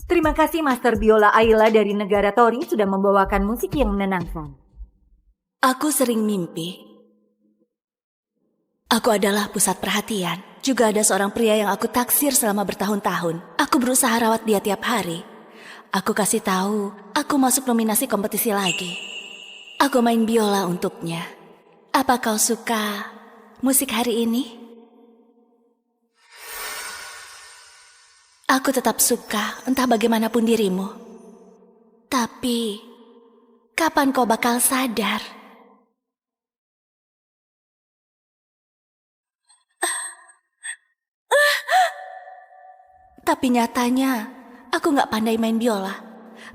Terima kasih Master Biola Ayla dari negara Tori sudah membawakan musik yang menenangkan. Aku sering mimpi. Aku adalah pusat perhatian. Juga ada seorang pria yang aku taksir selama bertahun-tahun. Aku berusaha rawat dia tiap hari. Aku kasih tahu, aku masuk nominasi kompetisi lagi. Aku main biola untuknya. Apa kau suka musik hari ini? Aku tetap suka, entah bagaimanapun dirimu. Tapi, kapan kau bakal sadar? Tapi nyatanya, aku gak pandai main biola.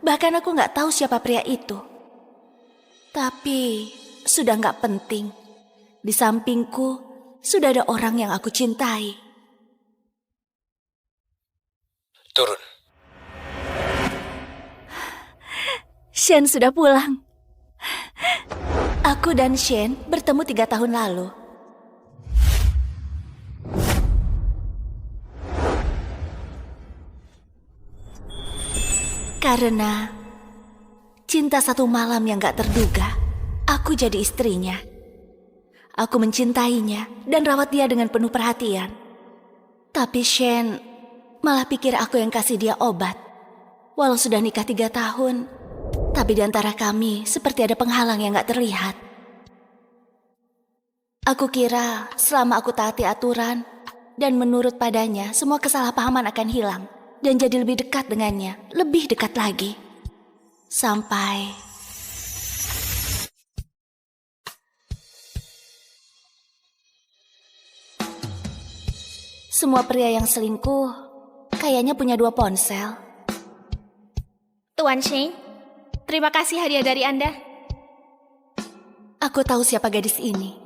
Bahkan aku gak tahu siapa pria itu. Tapi, sudah gak penting. Di sampingku, sudah ada orang yang aku cintai. Turun. Shen sudah pulang. Aku dan Shen bertemu 3 tahun lalu. Karena cinta satu malam yang gak terduga, aku jadi istrinya. Aku mencintainya dan rawat dia dengan penuh perhatian. Tapi Shen malah pikir aku yang kasih dia obat. Walau sudah nikah 3 tahun, tapi di antara kami seperti ada penghalang yang gak terlihat. Aku kira selama aku taati aturan dan menurut padanya, semua kesalahpahaman akan hilang. Dan jadi lebih dekat dengannya, lebih dekat lagi. Sampai semua pria yang selingkuh kayaknya punya 2 ponsel. Tuan Shane, terima kasih hadiah dari Anda. Aku tahu siapa gadis ini.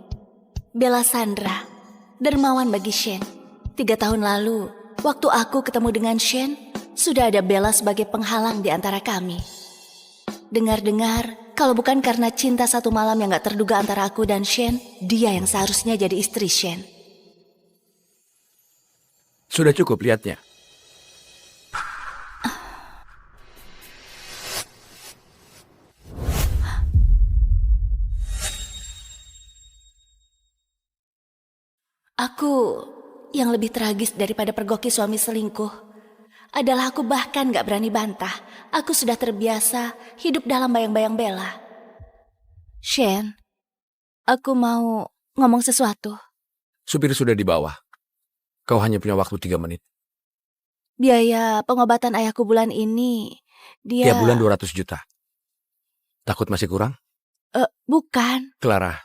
Bella Sandra, dermawan bagi Shane. 3 tahun lalu, waktu aku ketemu dengan Shane, sudah ada Bella sebagai penghalang di antara kami. Dengar-dengar, kalau bukan karena cinta satu malam yang gak terduga antara aku dan Shane, dia yang seharusnya jadi istri Shane. Sudah cukup lihatnya. Aku yang lebih tragis daripada pergoki suami selingkuh adalah aku bahkan gak berani bantah. Aku sudah terbiasa hidup dalam bayang-bayang Bella. Shane, aku mau ngomong sesuatu. Supir sudah di bawah. Kau hanya punya waktu 3 menit. Biaya pengobatan ayahku bulan ini, dia... Tiap bulan 200 juta. Takut masih kurang? Bukan. Clara,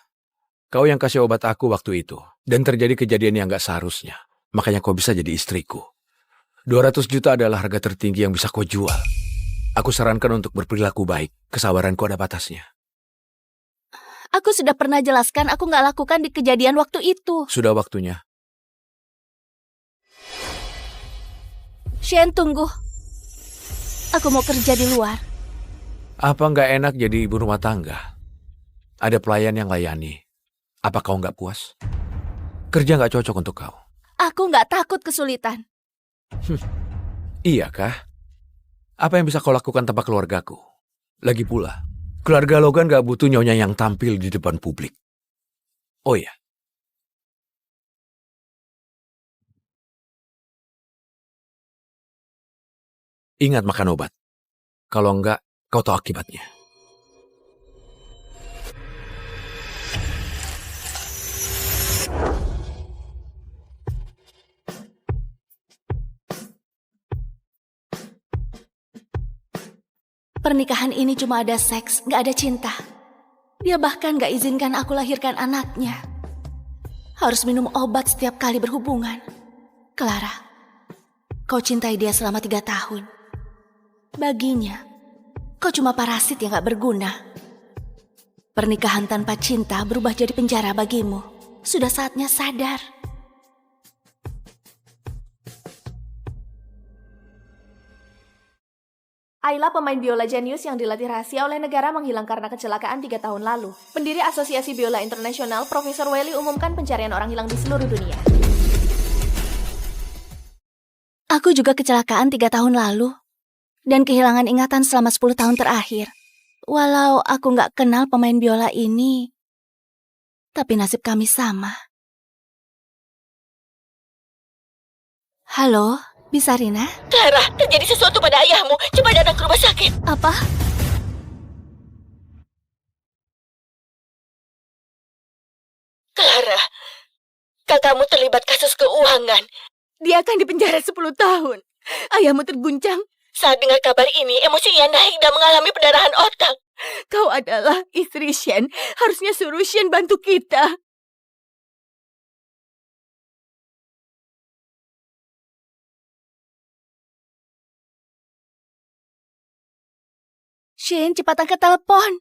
kau yang kasih obat aku waktu itu. Dan terjadi kejadian yang gak seharusnya. Makanya kau bisa jadi istriku. 200 juta adalah harga tertinggi yang bisa kau jual. Aku sarankan untuk berperilaku baik. Kesabaranku ada batasnya. Aku sudah pernah jelaskan aku gak lakukan di kejadian waktu itu. Sudah waktunya. Shane, tunggu. Aku mau kerja di luar. Apa gak enak jadi ibu rumah tangga? Ada pelayan yang layani. Apa kau gak puas? Kerja gak cocok untuk kau. Aku gak takut kesulitan. Iya kah? Apa yang bisa kau lakukan tanpa keluargaku? Lagi pula, keluarga Logan gak butuh nyonya yang tampil di depan publik. Oh ya. Ingat makan obat. Kalau enggak, kau tahu akibatnya. Pernikahan ini cuma ada seks, gak ada cinta. Dia bahkan gak izinkan aku lahirkan anaknya. Harus minum obat setiap kali berhubungan. Clara, kau cintai dia selama 3 tahun. Baginya, kau cuma parasit yang gak berguna. Pernikahan tanpa cinta berubah jadi penjara bagimu. Sudah saatnya sadar. Ayla, pemain biola jenius yang dilatih rahasia oleh negara, menghilang karena kecelakaan 3 tahun lalu. Pendiri Asosiasi Biola Internasional, Profesor Welly, umumkan pencarian orang hilang di seluruh dunia. Aku juga kecelakaan 3 tahun lalu. dan kehilangan ingatan selama 10 tahun terakhir. Walau aku nggak kenal pemain biola ini, tapi nasib kami sama. Halo, Bisarina? Clara, terjadi sesuatu pada ayahmu. Coba datang ke rumah sakit. Apa? Clara, kakakmu terlibat kasus keuangan. Dia akan dipenjara 10 tahun. Ayahmu terguncang. Saat dengar kabar ini, emosinya naik dan mengalami pendarahan otak. Kau adalah istri Shen. Harusnya suruh Shen bantu kita. Shin, cepat angkat telepon.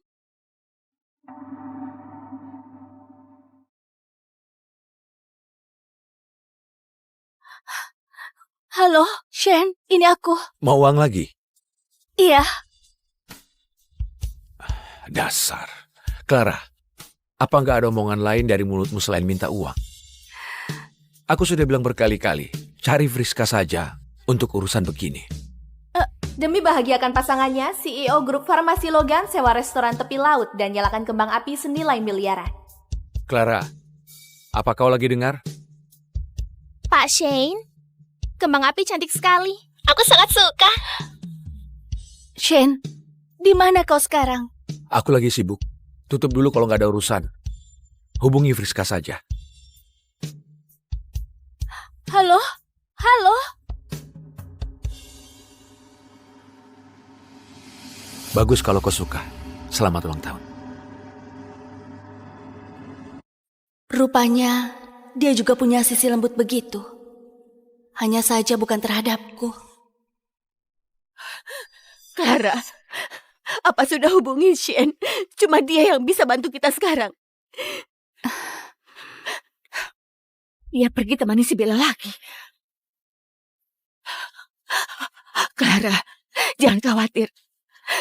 Halo, Shen, ini aku. Mau uang lagi? Iya. Dasar. Clara, apa nggak ada omongan lain dari mulutmu selain minta uang? Aku sudah bilang berkali-kali, cari Friska saja untuk urusan begini. Demi bahagiakan pasangannya, CEO grup farmasi Logan sewa restoran tepi laut dan nyalakan kembang api senilai miliaran. Clara, apa kau lagi dengar? Pak Shane, kembang api cantik sekali. Aku sangat suka. Shen, di mana kau sekarang? Aku lagi sibuk. Tutup dulu kalau nggak ada urusan. Hubungi Friska saja. Halo? Halo? Bagus kalau kau suka. Selamat ulang tahun. Rupanya dia juga punya sisi lembut begitu. Hanya saja bukan terhadapku. Clara, apa sudah hubungi Shen? Cuma dia yang bisa bantu kita sekarang. Dia pergi temani si Bella lagi. Clara, jangan khawatir.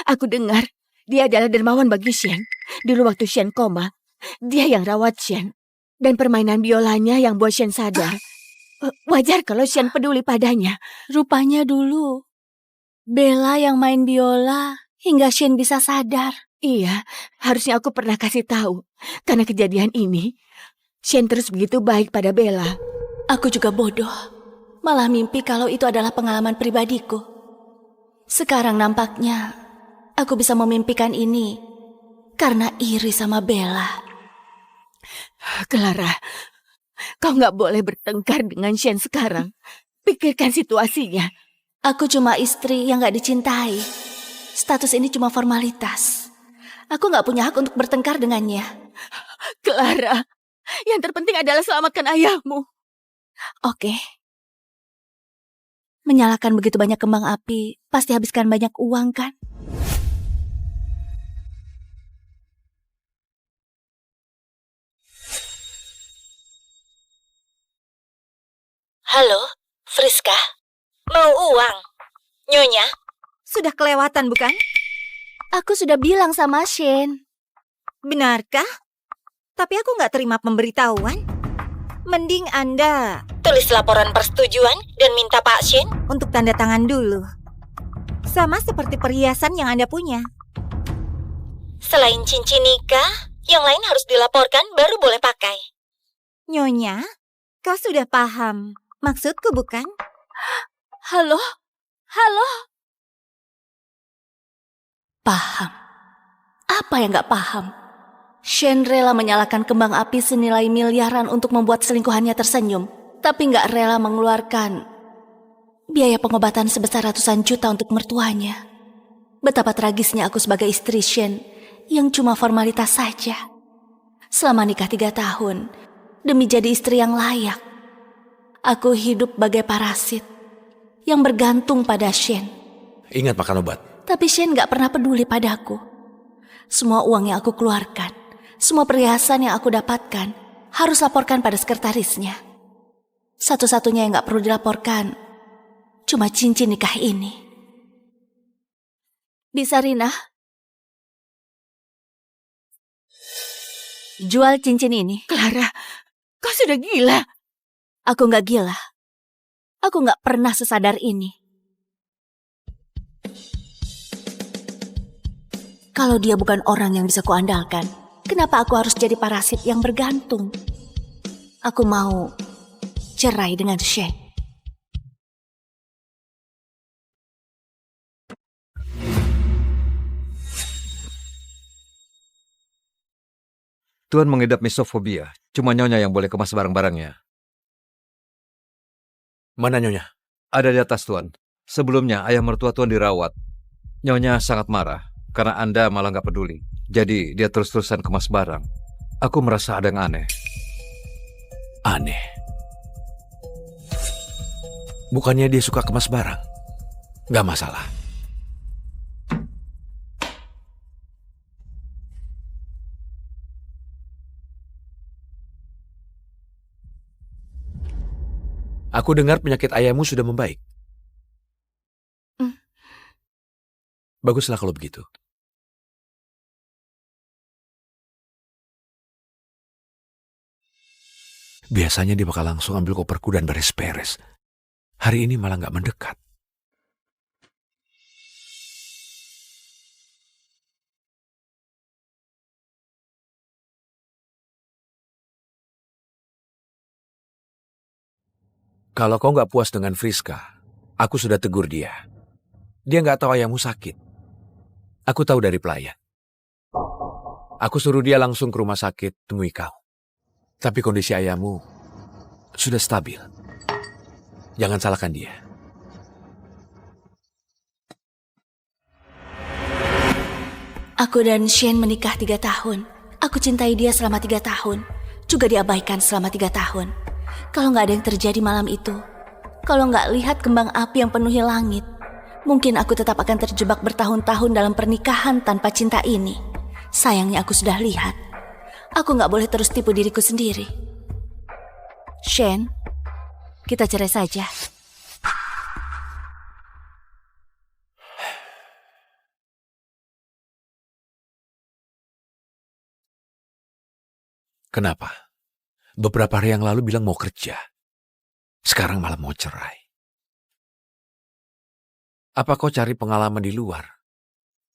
Aku dengar dia adalah dermawan bagi Shen. Dulu waktu Shen koma, dia yang rawat Shen. Dan permainan biolanya yang buat Shen sadar. Wajar kalau Shen peduli padanya. Rupanya dulu Bella yang main biola hingga Shen bisa sadar. Iya, harusnya aku pernah kasih tahu. Karena kejadian ini, Shen terus begitu baik pada Bella. Aku juga bodoh. Malah mimpi kalau itu adalah pengalaman pribadiku. Sekarang nampaknya aku bisa memimpikan ini karena iri sama Bella. Clara, kau nggak boleh bertengkar dengan Shen sekarang. Pikirkan situasinya. Aku cuma istri yang gak dicintai. Status ini cuma formalitas. Aku gak punya hak untuk bertengkar dengannya. Clara, yang terpenting adalah selamatkan ayahmu. Oke. Menyalakan begitu banyak kembang api pasti habiskan banyak uang kan? Halo, Friska. Mau uang? Nyonya? Sudah kelewatan bukan? Aku sudah bilang sama Shane. Benarkah? Tapi aku nggak terima pemberitahuan. Mending Anda Tulis laporan persetujuan dan minta Pak Shin. untuk tanda tangan dulu. Sama seperti perhiasan yang Anda punya. Selain cincin nikah, yang lain harus dilaporkan baru boleh pakai. Nyonya, kau sudah paham maksudku bukan? Halo? Halo? Paham. Apa yang gak paham? Shane rela menyalakan kembang api senilai miliaran untuk membuat selingkuhannya tersenyum, tapi gak rela mengeluarkan biaya pengobatan sebesar ratusan juta untuk mertuanya. Betapa tragisnya aku sebagai istri Shane yang cuma formalitas saja. Selama nikah 3 tahun, demi jadi istri yang layak, aku hidup bagai parasit yang bergantung pada Shane. Ingat makan obat. Tapi Shane gak pernah peduli padaku. Semua uang yang aku keluarkan, semua perhiasan yang aku dapatkan, harus laporkan pada sekretarisnya. Satu-satunya yang gak perlu dilaporkan, cuma cincin nikah ini. Bisarina, jual cincin ini. Clara, kau sudah gila. Aku gak gila. Aku gak pernah sesadar ini. Kalau dia bukan orang yang bisa kuandalkan, kenapa aku harus jadi parasit yang bergantung? Aku mau cerai dengan Shane. Tuan mengidap misofobia. Cuma Nyonya yang boleh kemas barang-barangnya. Mana Nyonya? Ada di atas, Tuan. Sebelumnya ayah mertua Tuan dirawat. Nyonya sangat marah karena Anda malah nggak peduli. Jadi dia terus-terusan kemas barang. Aku merasa ada yang aneh. Aneh. Bukannya dia suka kemas barang? Gak masalah. Aku dengar penyakit ayahmu sudah membaik. Baguslah kalau begitu. Biasanya dia bakal langsung ambil koperku dan beres-beres. Hari ini malah nggak mendekat. Kalau kau nggak puas dengan Friska, aku sudah tegur dia. Dia nggak tahu ayahmu sakit. Aku tahu dari pelayan. Aku suruh dia langsung ke rumah sakit temui kau. Tapi kondisi ayahmu sudah stabil. Jangan salahkan dia. Aku dan Shane menikah 3 tahun. Aku cintai dia selama 3 tahun. Juga diabaikan selama 3 tahun. Kalau nggak ada yang terjadi malam itu, kalau nggak lihat kembang api yang penuhi langit, mungkin aku tetap akan terjebak bertahun-tahun dalam pernikahan tanpa cinta ini. Sayangnya aku sudah lihat. Aku nggak boleh terus tipu diriku sendiri. Shane, kita cerai saja. Kenapa? Beberapa hari yang lalu bilang mau kerja. Sekarang malah mau cerai. Apa kau cari pengalaman di luar?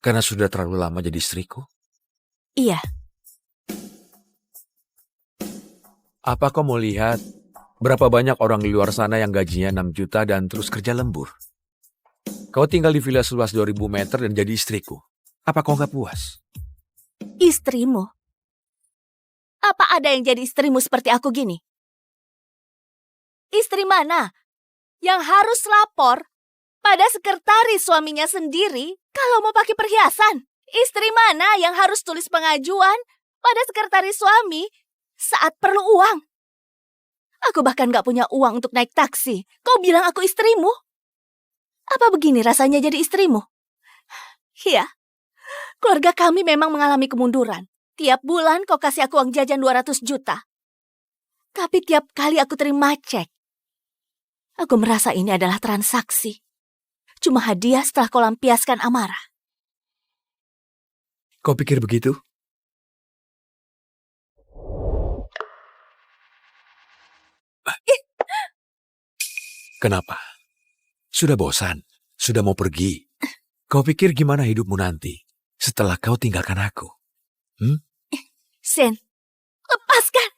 Karena sudah terlalu lama jadi istriku? Iya, Apa kau mau lihat berapa banyak orang di luar sana yang gajinya 6 juta dan terus kerja lembur? Kau tinggal di villa seluas 2000 meter dan jadi istriku. Apa kau nggak puas? istrimu. Apa ada yang jadi istrimu seperti aku gini? Istri mana yang harus lapor pada sekretaris suaminya sendiri kalau mau pakai perhiasan? Istri mana yang harus tulis pengajuan pada sekretaris suami saat perlu uang? Aku bahkan gak punya uang untuk naik taksi. Kau bilang aku istrimu? Apa begini rasanya jadi istrimu? Iya, keluarga kami memang mengalami kemunduran. Tiap bulan kau kasih aku uang jajan 200 juta. Tapi tiap kali aku terima cek, aku merasa ini adalah transaksi. Cuma hadiah setelah kau lampiaskan amarah. Kau pikir begitu? Kenapa? Sudah bosan? Sudah mau pergi? Kau pikir gimana hidupmu nanti setelah kau tinggalkan aku? Sen, lepaskan.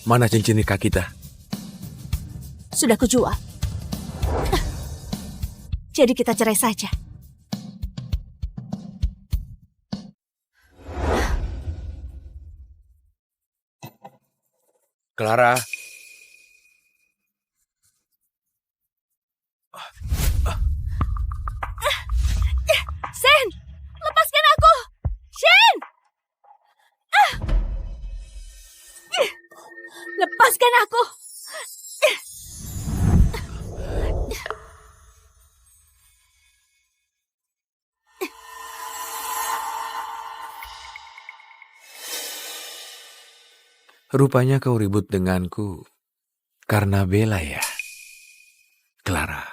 Mana cincin nikah kita? Sudah kujual. Jadi kita cerai saja. Clara. Sen, lepaskan aku. Sen! Lepaskan aku. Rupanya kau ribut denganku karena Bella ya? Clara,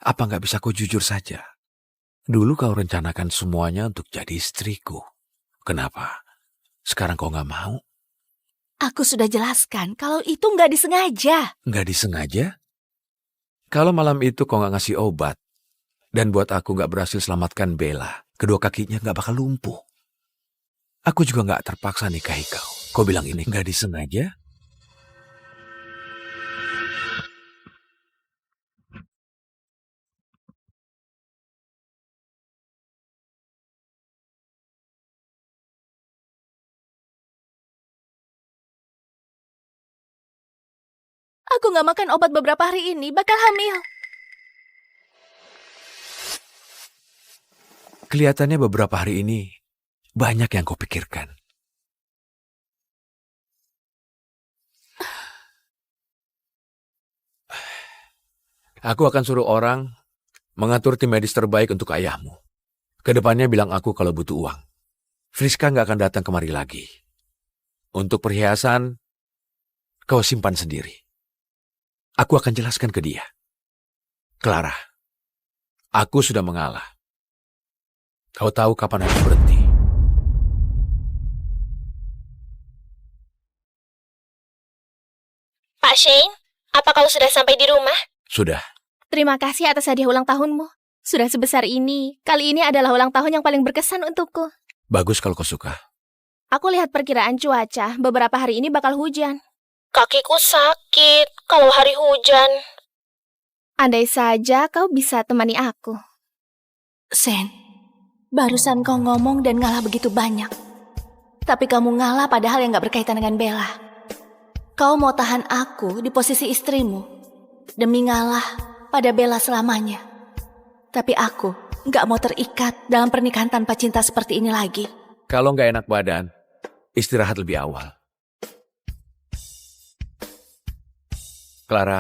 apa nggak bisa kau jujur saja? Dulu kau rencanakan semuanya untuk jadi istriku. Kenapa? Sekarang kau nggak mau? Aku sudah jelaskan kalau itu nggak disengaja. Nggak disengaja? Kalau malam itu kau nggak ngasih obat Dan buat aku nggak berhasil selamatkan Bella, kedua kakinya nggak bakal lumpuh. Aku juga nggak terpaksa nikahi kau. Kau bilang ini nggak disengaja? Aku nggak makan obat beberapa hari ini, bakal hamil. Kelihatannya beberapa hari ini banyak yang kau pikirkan. Aku akan suruh orang mengatur tim medis terbaik untuk ayahmu. Kedepannya bilang aku kalau butuh uang. Friska nggak akan datang kemari lagi. Untuk perhiasan, kau simpan sendiri. Aku akan jelaskan ke dia. Clara, aku sudah mengalah. Kau tahu kapan harus berhenti. Pak Shane, apa kau sudah sampai di rumah? Sudah. Terima kasih atas hadiah ulang tahunmu. Sudah sebesar ini, kali ini adalah ulang tahun yang paling berkesan untukku. Bagus kalau kau suka. Aku lihat perkiraan cuaca, beberapa hari ini bakal hujan. Kakiku sakit kalau hari hujan. Andai saja kau bisa temani aku. Sen, barusan kau ngomong dan ngalah begitu banyak. Tapi kamu ngalah padahal yang gak berkaitan dengan Bella. Kau mau tahan aku di posisi istrimu demi ngalah pada Bella selamanya. Tapi aku gak mau terikat dalam pernikahan tanpa cinta seperti ini lagi. Kalau nggak enak badan, istirahat lebih awal. Clara,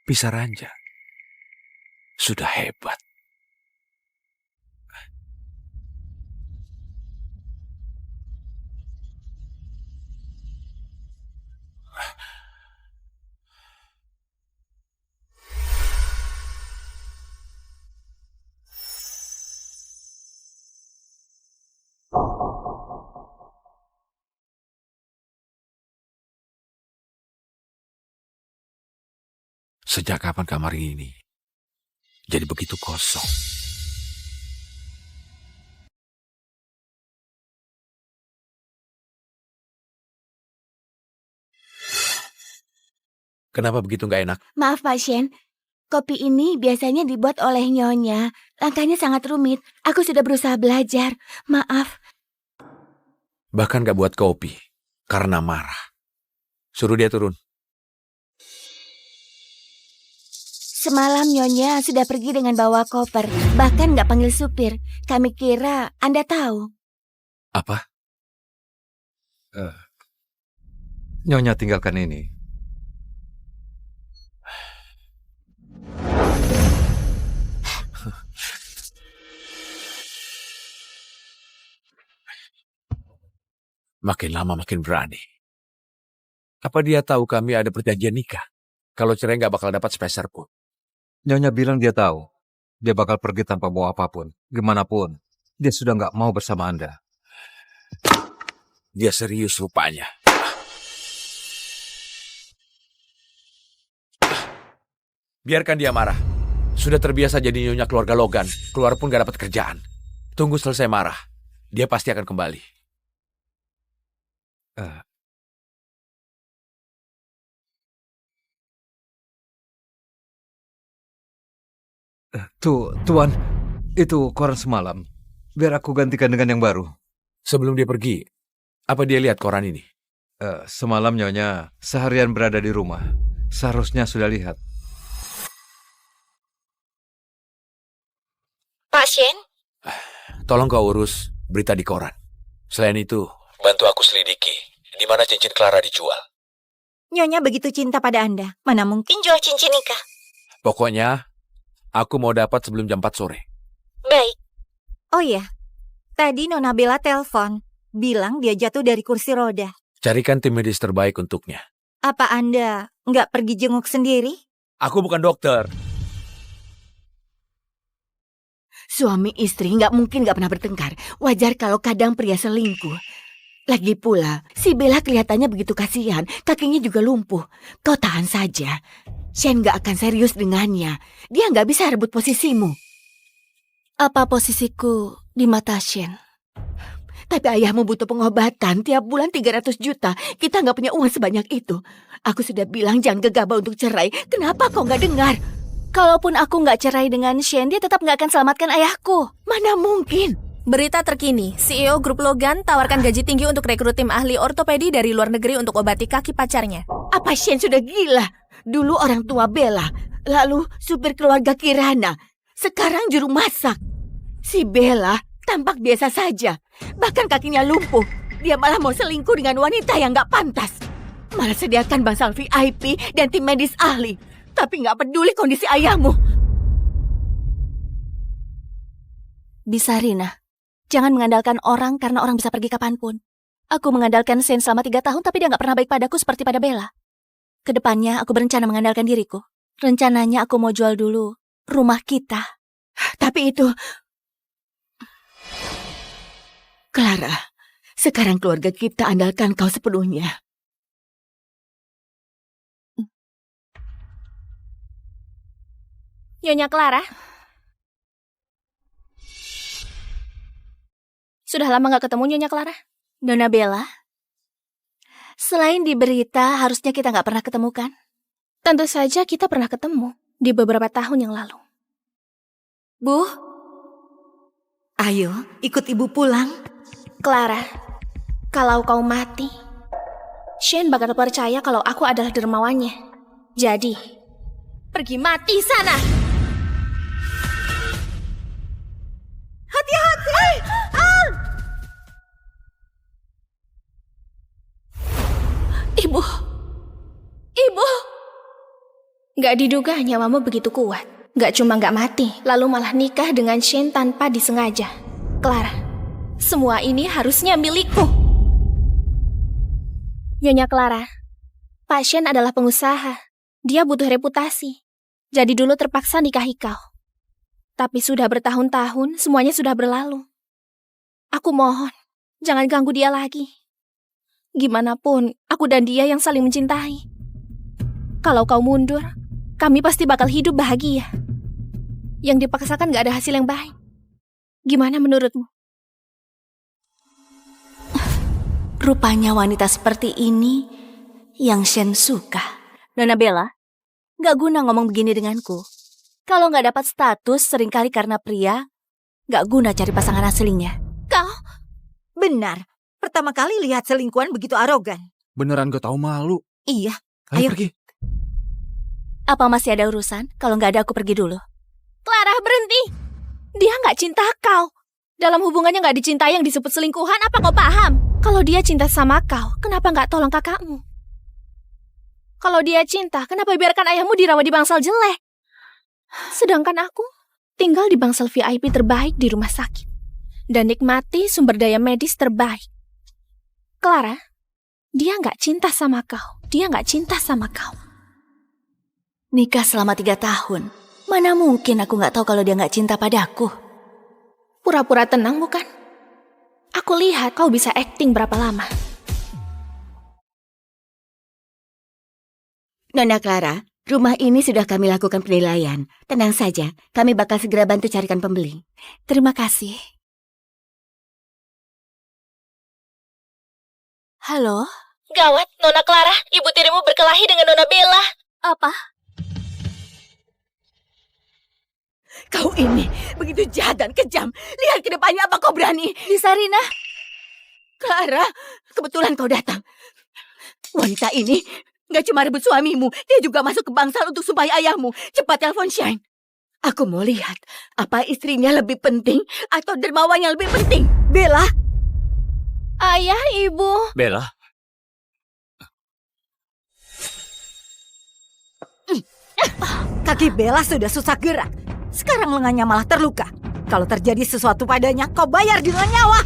Pisaranja sudah hebat. Sejak kapan kamar ini jadi begitu kosong? Kenapa begitu nggak enak? Maaf Pak Shen, kopi ini biasanya dibuat oleh Nyonya. Langkahnya sangat rumit. Aku sudah berusaha belajar. Maaf. Bahkan nggak buat kopi karena marah. Suruh dia turun. Semalam Nyonya sudah pergi dengan bawa koper. Bahkan nggak panggil supir. Kami kira Anda tahu. Apa? Nyonya tinggalkan ini. Makin lama makin berani. Apa dia tahu kami ada perjanjian nikah? Kalau cerai nggak bakal dapat sepeser pun. Nyonya bilang dia tahu. Dia bakal pergi tanpa bawa apapun. Gimana pun, dia sudah nggak mau bersama Anda. Dia serius rupanya. Biarkan dia marah. Sudah terbiasa jadi nyonya keluarga Logan. Keluar pun gak dapat kerjaan. Tunggu selesai marah. Dia pasti akan kembali. Tuan, itu koran semalam. Biar aku gantikan dengan yang baru. Sebelum dia pergi, apa dia lihat koran ini? Semalam Nyonya seharian berada di rumah. Seharusnya sudah lihat. Pak Shen, Tolong kau urus berita di koran. Selain itu, bantu aku selidiki di mana cincin Clara dijual. Nyonya begitu cinta pada Anda. Mana mungkin? jual cincin nikah. Pokoknya, aku mau dapat sebelum jam 4 sore. Baik. Oh iya, tadi Nona Bella telepon. Bilang dia jatuh dari kursi roda. Carikan tim medis terbaik untuknya. Apa Anda nggak pergi jenguk sendiri? Aku bukan dokter. Suami istri nggak mungkin nggak pernah bertengkar. Wajar kalau kadang pria selingkuh. Lagi pula, si Bella kelihatannya begitu kasihan, kakinya juga lumpuh. Kau tahan saja. Shen gak akan serius dengannya. Dia gak bisa rebut posisimu. Apa posisiku di mata Shen? Tapi ayahmu butuh pengobatan tiap bulan 300 juta. Kita gak punya uang sebanyak itu. Aku sudah bilang jangan gegabah untuk cerai. Kenapa kau gak dengar? Kalaupun aku nggak cerai dengan Shen, dia tetap nggak akan selamatkan ayahku. Mana mungkin? Berita terkini, CEO Grup Logan tawarkan gaji tinggi untuk rekrut tim ahli ortopedi dari luar negeri untuk obati kaki pacarnya. Apa Shen sudah gila? Dulu orang tua Bella, lalu supir keluarga Kirana, sekarang juru masak. Si Bella tampak biasa saja, bahkan kakinya lumpuh. Dia malah mau selingkuh dengan wanita yang nggak pantas. Malah sediakan bangsal VIP dan tim medis ahli, tapi nggak peduli kondisi ayahmu. Bisarina, jangan mengandalkan orang karena orang bisa pergi kapanpun. Aku mengandalkan Shen selama 3 tahun, tapi dia nggak pernah baik padaku seperti pada Bella. Kedepannya aku berencana mengandalkan diriku. Rencananya aku mau jual dulu rumah kita. Tapi itu... Clara, sekarang keluarga kita andalkan kau sepenuhnya. Nyonya Clara. Sudah lama nggak ketemu Nyonya Clara? Nona Bella, selain di berita, harusnya kita nggak pernah ketemu kan? Tentu saja kita pernah ketemu di beberapa tahun yang lalu. Bu, ayo ikut ibu pulang. Clara, kalau kau mati, Shen bakal percaya kalau aku adalah dermawannya. Jadi, pergi mati sana. Hati-hati! Ibu. Ibu. Gak diduga nyawamu begitu kuat. Gak cuma gak mati, lalu malah nikah dengan Shen tanpa disengaja. Clara, semua ini harusnya milikku. Nyonya Clara, Pak Shen adalah pengusaha. Dia butuh reputasi. Jadi dulu terpaksa nikahi kau. Tapi sudah bertahun-tahun, semuanya sudah berlalu. Aku mohon, jangan ganggu dia lagi. Gimana pun, aku dan dia yang saling mencintai. Kalau kau mundur, kami pasti bakal hidup bahagia. Yang dipaksakan gak ada hasil yang baik. Gimana menurutmu? Rupanya wanita seperti ini yang Shen suka. Nona Bella, gak guna ngomong begini denganku. Kalau gak dapat status seringkali karena pria, gak guna cari pasangan aslinya. Kau? Benar, pertama kali lihat selingkuhan begitu arogan. Beneran gak tahu malu. Iya, Ayo Ayo. pergi. Apa masih ada urusan? Kalau gak ada aku pergi dulu. Clara, berhenti! Dia gak cinta kau. Dalam hubungannya gak dicintai yang disebut selingkuhan, apa kau paham? Kalau dia cinta sama kau, kenapa gak tolong kakakmu? Kalau dia cinta, kenapa biarkan ayahmu dirawat di bangsal jelek? Sedangkan aku tinggal di bangsal VIP terbaik di rumah sakit. Dan nikmati sumber daya medis terbaik. Clara, dia gak cinta sama kau. Dia gak cinta sama kau. Nikah selama 3 tahun. Mana mungkin aku gak tahu kalau dia gak cinta padaku. Pura-pura tenang bukan? Aku lihat kau bisa acting berapa lama. Nona Clara, rumah ini sudah kami lakukan penilaian. Tenang saja, kami bakal segera bantu carikan pembeli. Terima kasih. Halo? Gawat, Nona Clara, ibu tirimu berkelahi dengan Nona Bella. Apa? Kau ini begitu jahat dan kejam. Lihat ke depannya apa kau berani. Bisarina? Clara, kebetulan kau datang. Wanita ini gak cuma rebut suamimu, dia juga masuk ke bangsal untuk sumpahi ayahmu. Cepat telepon Shine. Aku mau lihat apa istrinya lebih penting atau dermawan yang lebih penting. Bella. Ayah, ibu. Bella, Kaki Bella sudah susah gerak. Sekarang lengannya malah terluka. Kalau terjadi sesuatu padanya, kau bayar dengan nyawa.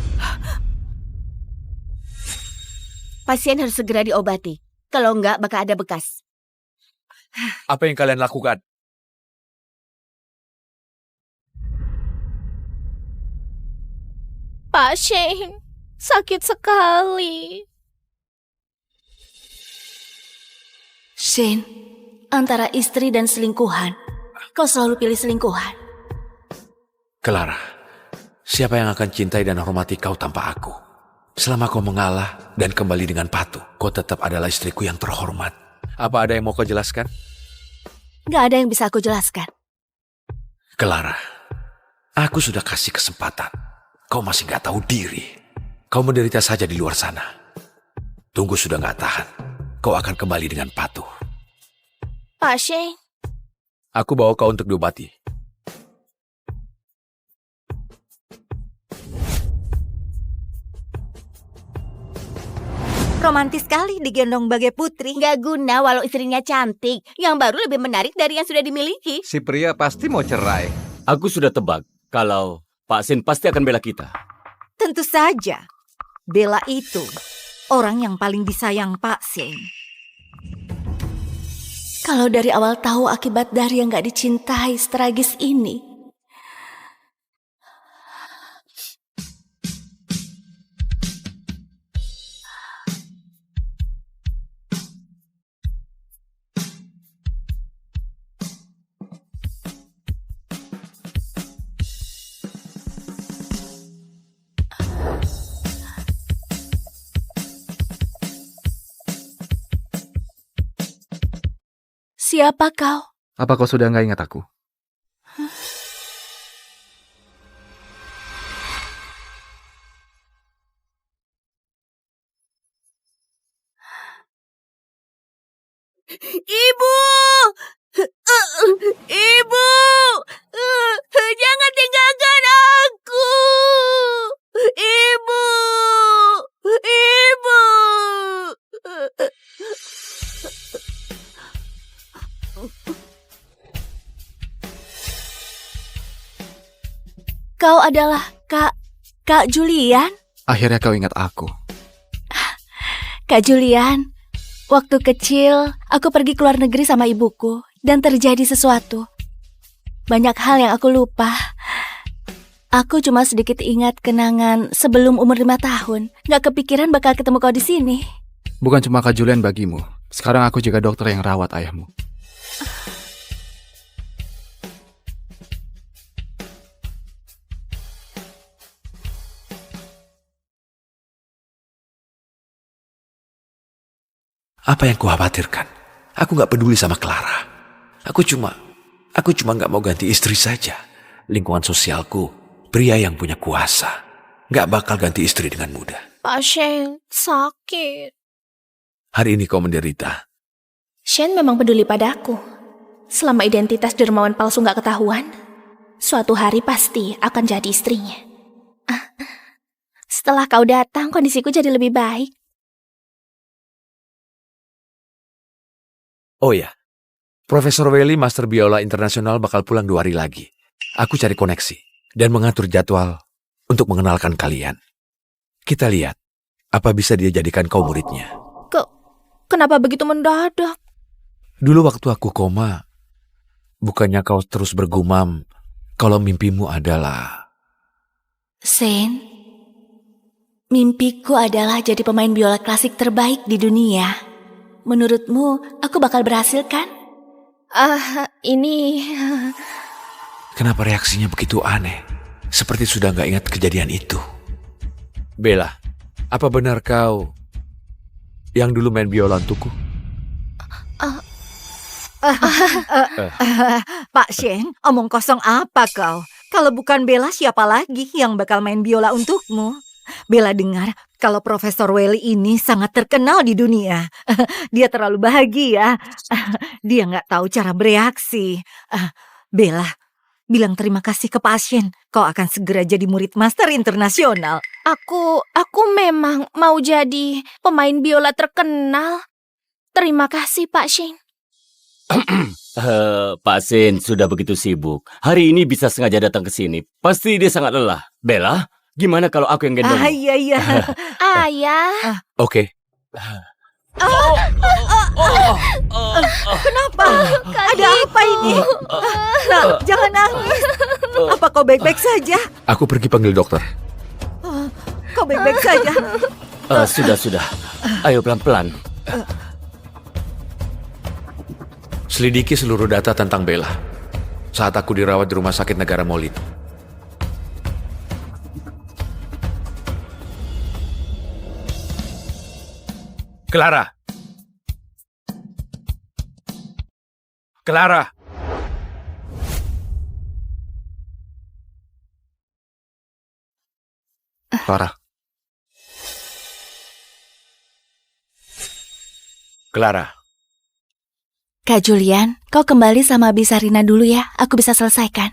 Pasien harus segera diobati. Kalau enggak, bakal ada bekas. apa yang kalian lakukan? Pak Shane, Sakit sekali. Shane, antara istri dan selingkuhan, kau selalu pilih selingkuhan. Clara, siapa yang akan cintai dan hormati kau tanpa aku? Selama kau mengalah dan kembali dengan patuh, kau tetap adalah istriku yang terhormat. Apa ada yang mau kau jelaskan? Gak ada yang bisa aku jelaskan. Clara, aku sudah kasih kesempatan. Kau masih gak tahu diri. Kau menderita saja di luar sana. Tunggu sudah gak tahan. Kau akan kembali dengan patuh. Pak Shane, Aku bawa kau untuk diobati. Romantis sekali digendong bagai putri. Gak guna walau istrinya cantik. Yang baru lebih menarik dari yang sudah dimiliki. Si pria pasti mau cerai. Aku sudah tebak kalau Pak Sin pasti akan bela kita. Tentu saja. Bella itu orang yang paling disayang Pak Sin. Kalau dari awal tahu akibat dari yang gak dicintai setragis ini. Siapa kau? Apa kau sudah nggak ingat aku? Ibu! Ibu! Jangan tinggalkan aku! Ibu! Ibu! Kau adalah Kak Julian? Akhirnya kau ingat aku. Kak Julian, waktu kecil aku pergi ke luar negeri sama ibuku dan terjadi sesuatu. Banyak hal yang aku lupa. Aku cuma sedikit ingat kenangan sebelum umur 5 tahun. Gak kepikiran bakal ketemu kau di sini. Bukan cuma Kak Julian bagimu. Sekarang aku juga dokter yang rawat ayahmu. Apa yang kukhawatirkan? Aku gak peduli sama Clara. Aku cuma gak mau ganti istri saja. Lingkungan sosialku, pria yang punya kuasa. Gak bakal ganti istri dengan mudah. Pak Shane, sakit. Hari ini kau menderita. Shane memang peduli padaku. Selama identitas dermawan palsu gak ketahuan, suatu hari pasti akan jadi istrinya. Setelah kau datang, kondisiku jadi lebih baik. Oh ya, Profesor Welly Master Biola Internasional bakal pulang 2 hari lagi. Aku cari koneksi dan mengatur jadwal untuk mengenalkan kalian. Kita lihat, apa bisa dia jadikan kau muridnya. Kenapa begitu mendadak? Dulu waktu aku koma, bukannya kau terus bergumam kalau mimpimu adalah... Shane, mimpiku adalah jadi pemain biola klasik terbaik di dunia. Menurutmu, aku bakal berhasil kan? Ini... Kenapa reaksinya begitu aneh? Seperti sudah gak ingat kejadian itu. Bella, apa benar kau yang dulu main biola untukku? Pak Shane, omong kosong apa kau? Kalau bukan Bella, siapa lagi yang bakal main biola untukmu? Bella dengar kalau Profesor Welly ini sangat terkenal di dunia. Dia terlalu bahagia. Dia nggak tahu cara bereaksi. Bella, bilang terima kasih ke pasien. Kau akan segera jadi murid master internasional. Aku memang mau jadi pemain biola terkenal. Terima kasih, Pak Shane. Pak Sin sudah begitu sibuk. Hari ini bisa sengaja datang ke sini. Pasti dia sangat lelah. Bella, gimana kalau aku yang gendong? Iya. Ayah. Oke. Kenapa? Ada apa ini? Nak, jangan nangis. Apa kau baik-baik saja? Aku pergi panggil dokter. kau baik-baik saja? Sudah. Ayo pelan-pelan. Selidiki seluruh data tentang Bella saat aku dirawat di Rumah Sakit Negara Molit. Clara. Clara. Clara, Clara. Kak Julian, kau kembali sama Bisarina dulu ya. Aku bisa selesaikan.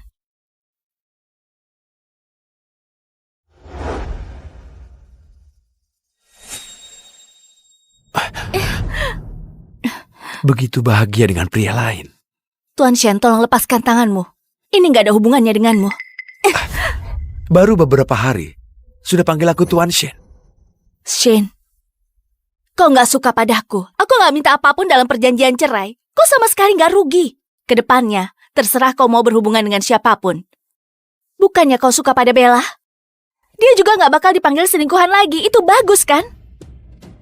Begitu bahagia dengan pria lain. Tuan Shen, tolong lepaskan tanganmu. Ini nggak ada hubungannya denganmu. Baru beberapa hari, sudah panggil aku Tuan Shen. Shen, kau nggak suka padaku. Aku nggak minta apapun dalam perjanjian cerai. Kau sama sekali nggak rugi. Kedepannya, terserah kau mau berhubungan dengan siapapun. Bukannya kau suka pada Bella? Dia juga nggak bakal dipanggil selingkuhan lagi. Itu bagus kan?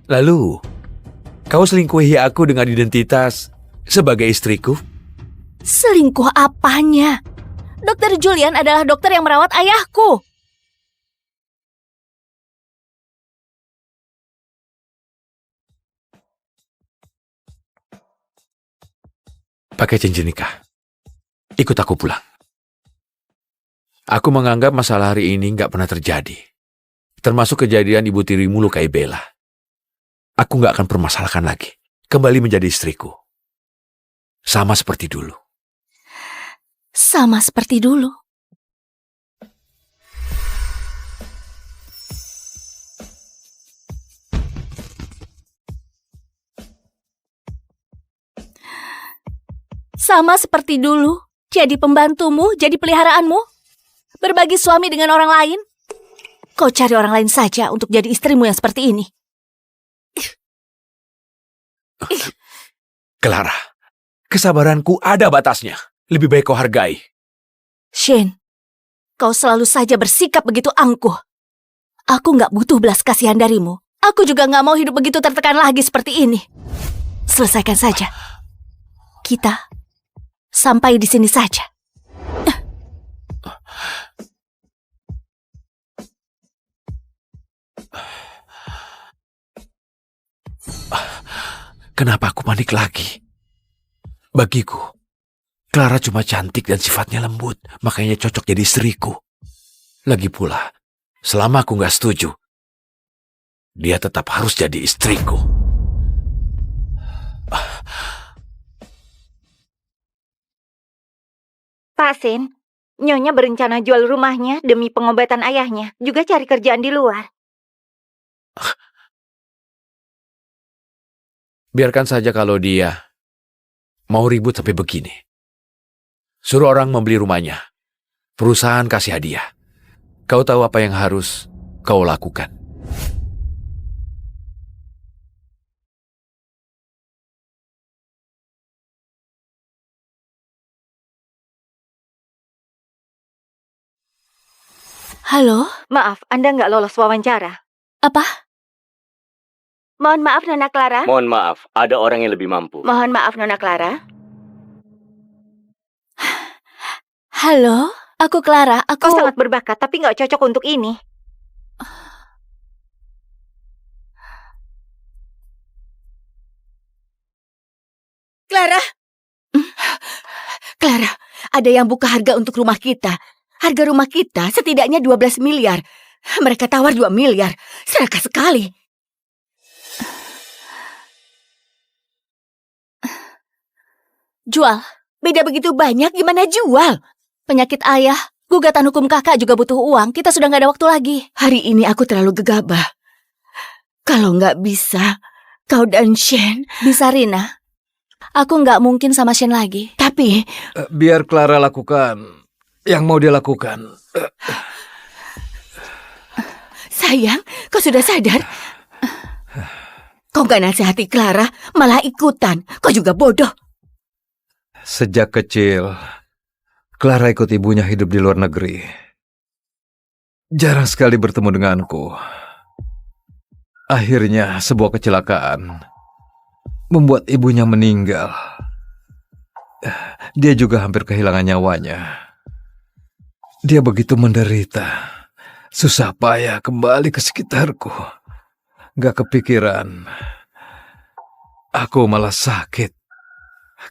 Lalu, kau selingkuhi aku dengan identitas sebagai istriku? Selingkuh apanya? Dokter Julian adalah dokter yang merawat ayahku. Pakai cincin nikah. Ikut aku pulang. Aku menganggap masalah hari ini nggak pernah terjadi. Termasuk kejadian ibu tirimu lukai Bella. Aku nggak akan permasalahkan lagi. Kembali menjadi istriku. Sama seperti dulu. Sama seperti dulu. Sama seperti dulu. Jadi pembantumu, jadi peliharaanmu. Berbagi suami dengan orang lain. Kau cari orang lain saja untuk jadi istrimu yang seperti ini. Clara, kesabaranku ada batasnya. Lebih baik kau hargai. Shane, kau selalu saja bersikap begitu angkuh. Aku nggak butuh belas kasihan darimu. Aku juga nggak mau hidup begitu tertekan lagi seperti ini. Selesaikan saja. Kita sampai di sini saja. Kenapa aku panik lagi? Bagiku, Clara cuma cantik dan sifatnya lembut, makanya cocok jadi istriku. Lagi pula, selama aku nggak setuju, dia tetap harus jadi istriku. Pak Sin, Nyonya berencana jual rumahnya demi pengobatan ayahnya, juga cari kerjaan di luar. Biarkan saja kalau dia mau ribut sampai begini. Suruh orang membeli rumahnya. Perusahaan kasih hadiah. Kau tahu apa yang harus kau lakukan. Halo? Maaf, Anda nggak lolos wawancara. Apa? Mohon maaf, Nona Clara. Mohon maaf, ada orang yang lebih mampu. Mohon maaf, Nona Clara. Halo? Aku Clara, Kau sangat berbakat, tapi nggak cocok untuk ini. Clara! Clara, ada yang buka harga untuk rumah kita. Harga rumah kita setidaknya 12 miliar. Mereka tawar 2 miliar. Serakah sekali. jual. Beda begitu banyak, gimana jual? Penyakit ayah, gugatan hukum kakak juga butuh uang. Kita sudah nggak ada waktu lagi. Hari ini aku terlalu gegabah. Kalau nggak bisa, kau dan Shen. Bisa, Rina. Aku nggak mungkin sama Shen lagi. Tapi Biar Clara lakukan yang mau dia lakukan. sayang, kau sudah sadar? Kau nggak nasihati Clara, malah ikutan. Kau juga bodoh. Sejak kecil, Clara ikut ibunya hidup di luar negeri. Jarang sekali bertemu denganku. Akhirnya sebuah kecelakaan membuat ibunya meninggal. Dia juga hampir kehilangan nyawanya. Dia begitu menderita, susah payah kembali ke sekitarku. Gak kepikiran, aku malah sakit.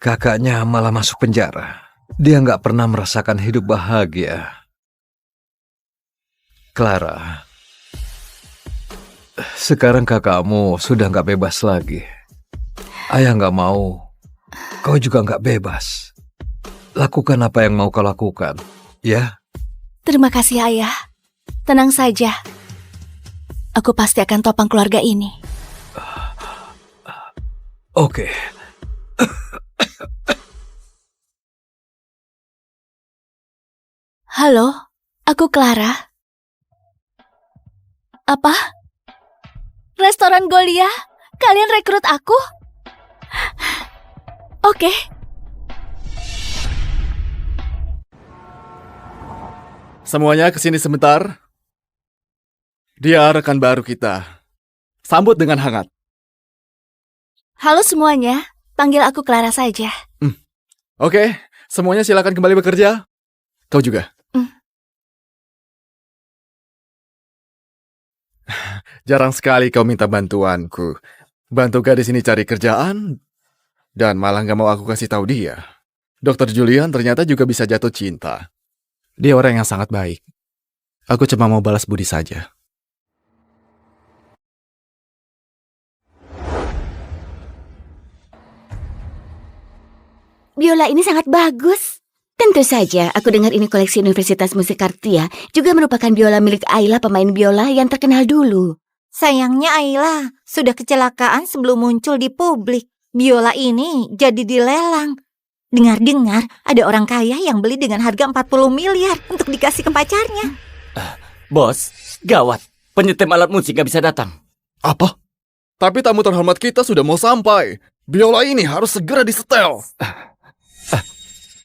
Kakaknya malah masuk penjara. Dia gak pernah merasakan hidup bahagia. Clara, sekarang kakakmu sudah gak bebas lagi. Ayah gak mau, kau juga gak bebas. Lakukan apa yang mau kau lakukan, ya? Terima kasih, Ayah. Tenang saja. Aku pasti akan topang keluarga ini. Oke. Halo, aku Clara. Apa? Restoran Golia? Kalian rekrut aku? Oke. Semuanya kesini sebentar. Dia rekan baru kita. Sambut dengan hangat. Halo semuanya, panggil aku Clara saja. Oke, semuanya silakan kembali bekerja. Kau juga. Jarang sekali kau minta bantuanku. Bantu gadis ini cari kerjaan, dan malah gak mau aku kasih tahu dia. Dokter Julian ternyata juga bisa jatuh cinta. Dia orang yang sangat baik. Aku cuma mau balas budi saja. Biola ini sangat bagus. Tentu saja, aku dengar ini koleksi Universitas Musikartia juga merupakan biola milik Ayla, pemain biola yang terkenal dulu. Sayangnya Ayla sudah kecelakaan sebelum muncul di publik. Biola ini jadi dilelang. Dengar-dengar ada orang kaya yang beli dengan harga 40 miliar untuk dikasih ke pacarnya. Bos, gawat. Penyetem alat musik gak bisa datang. Apa? Tapi tamu terhormat kita sudah mau sampai. Biola ini harus segera disetel.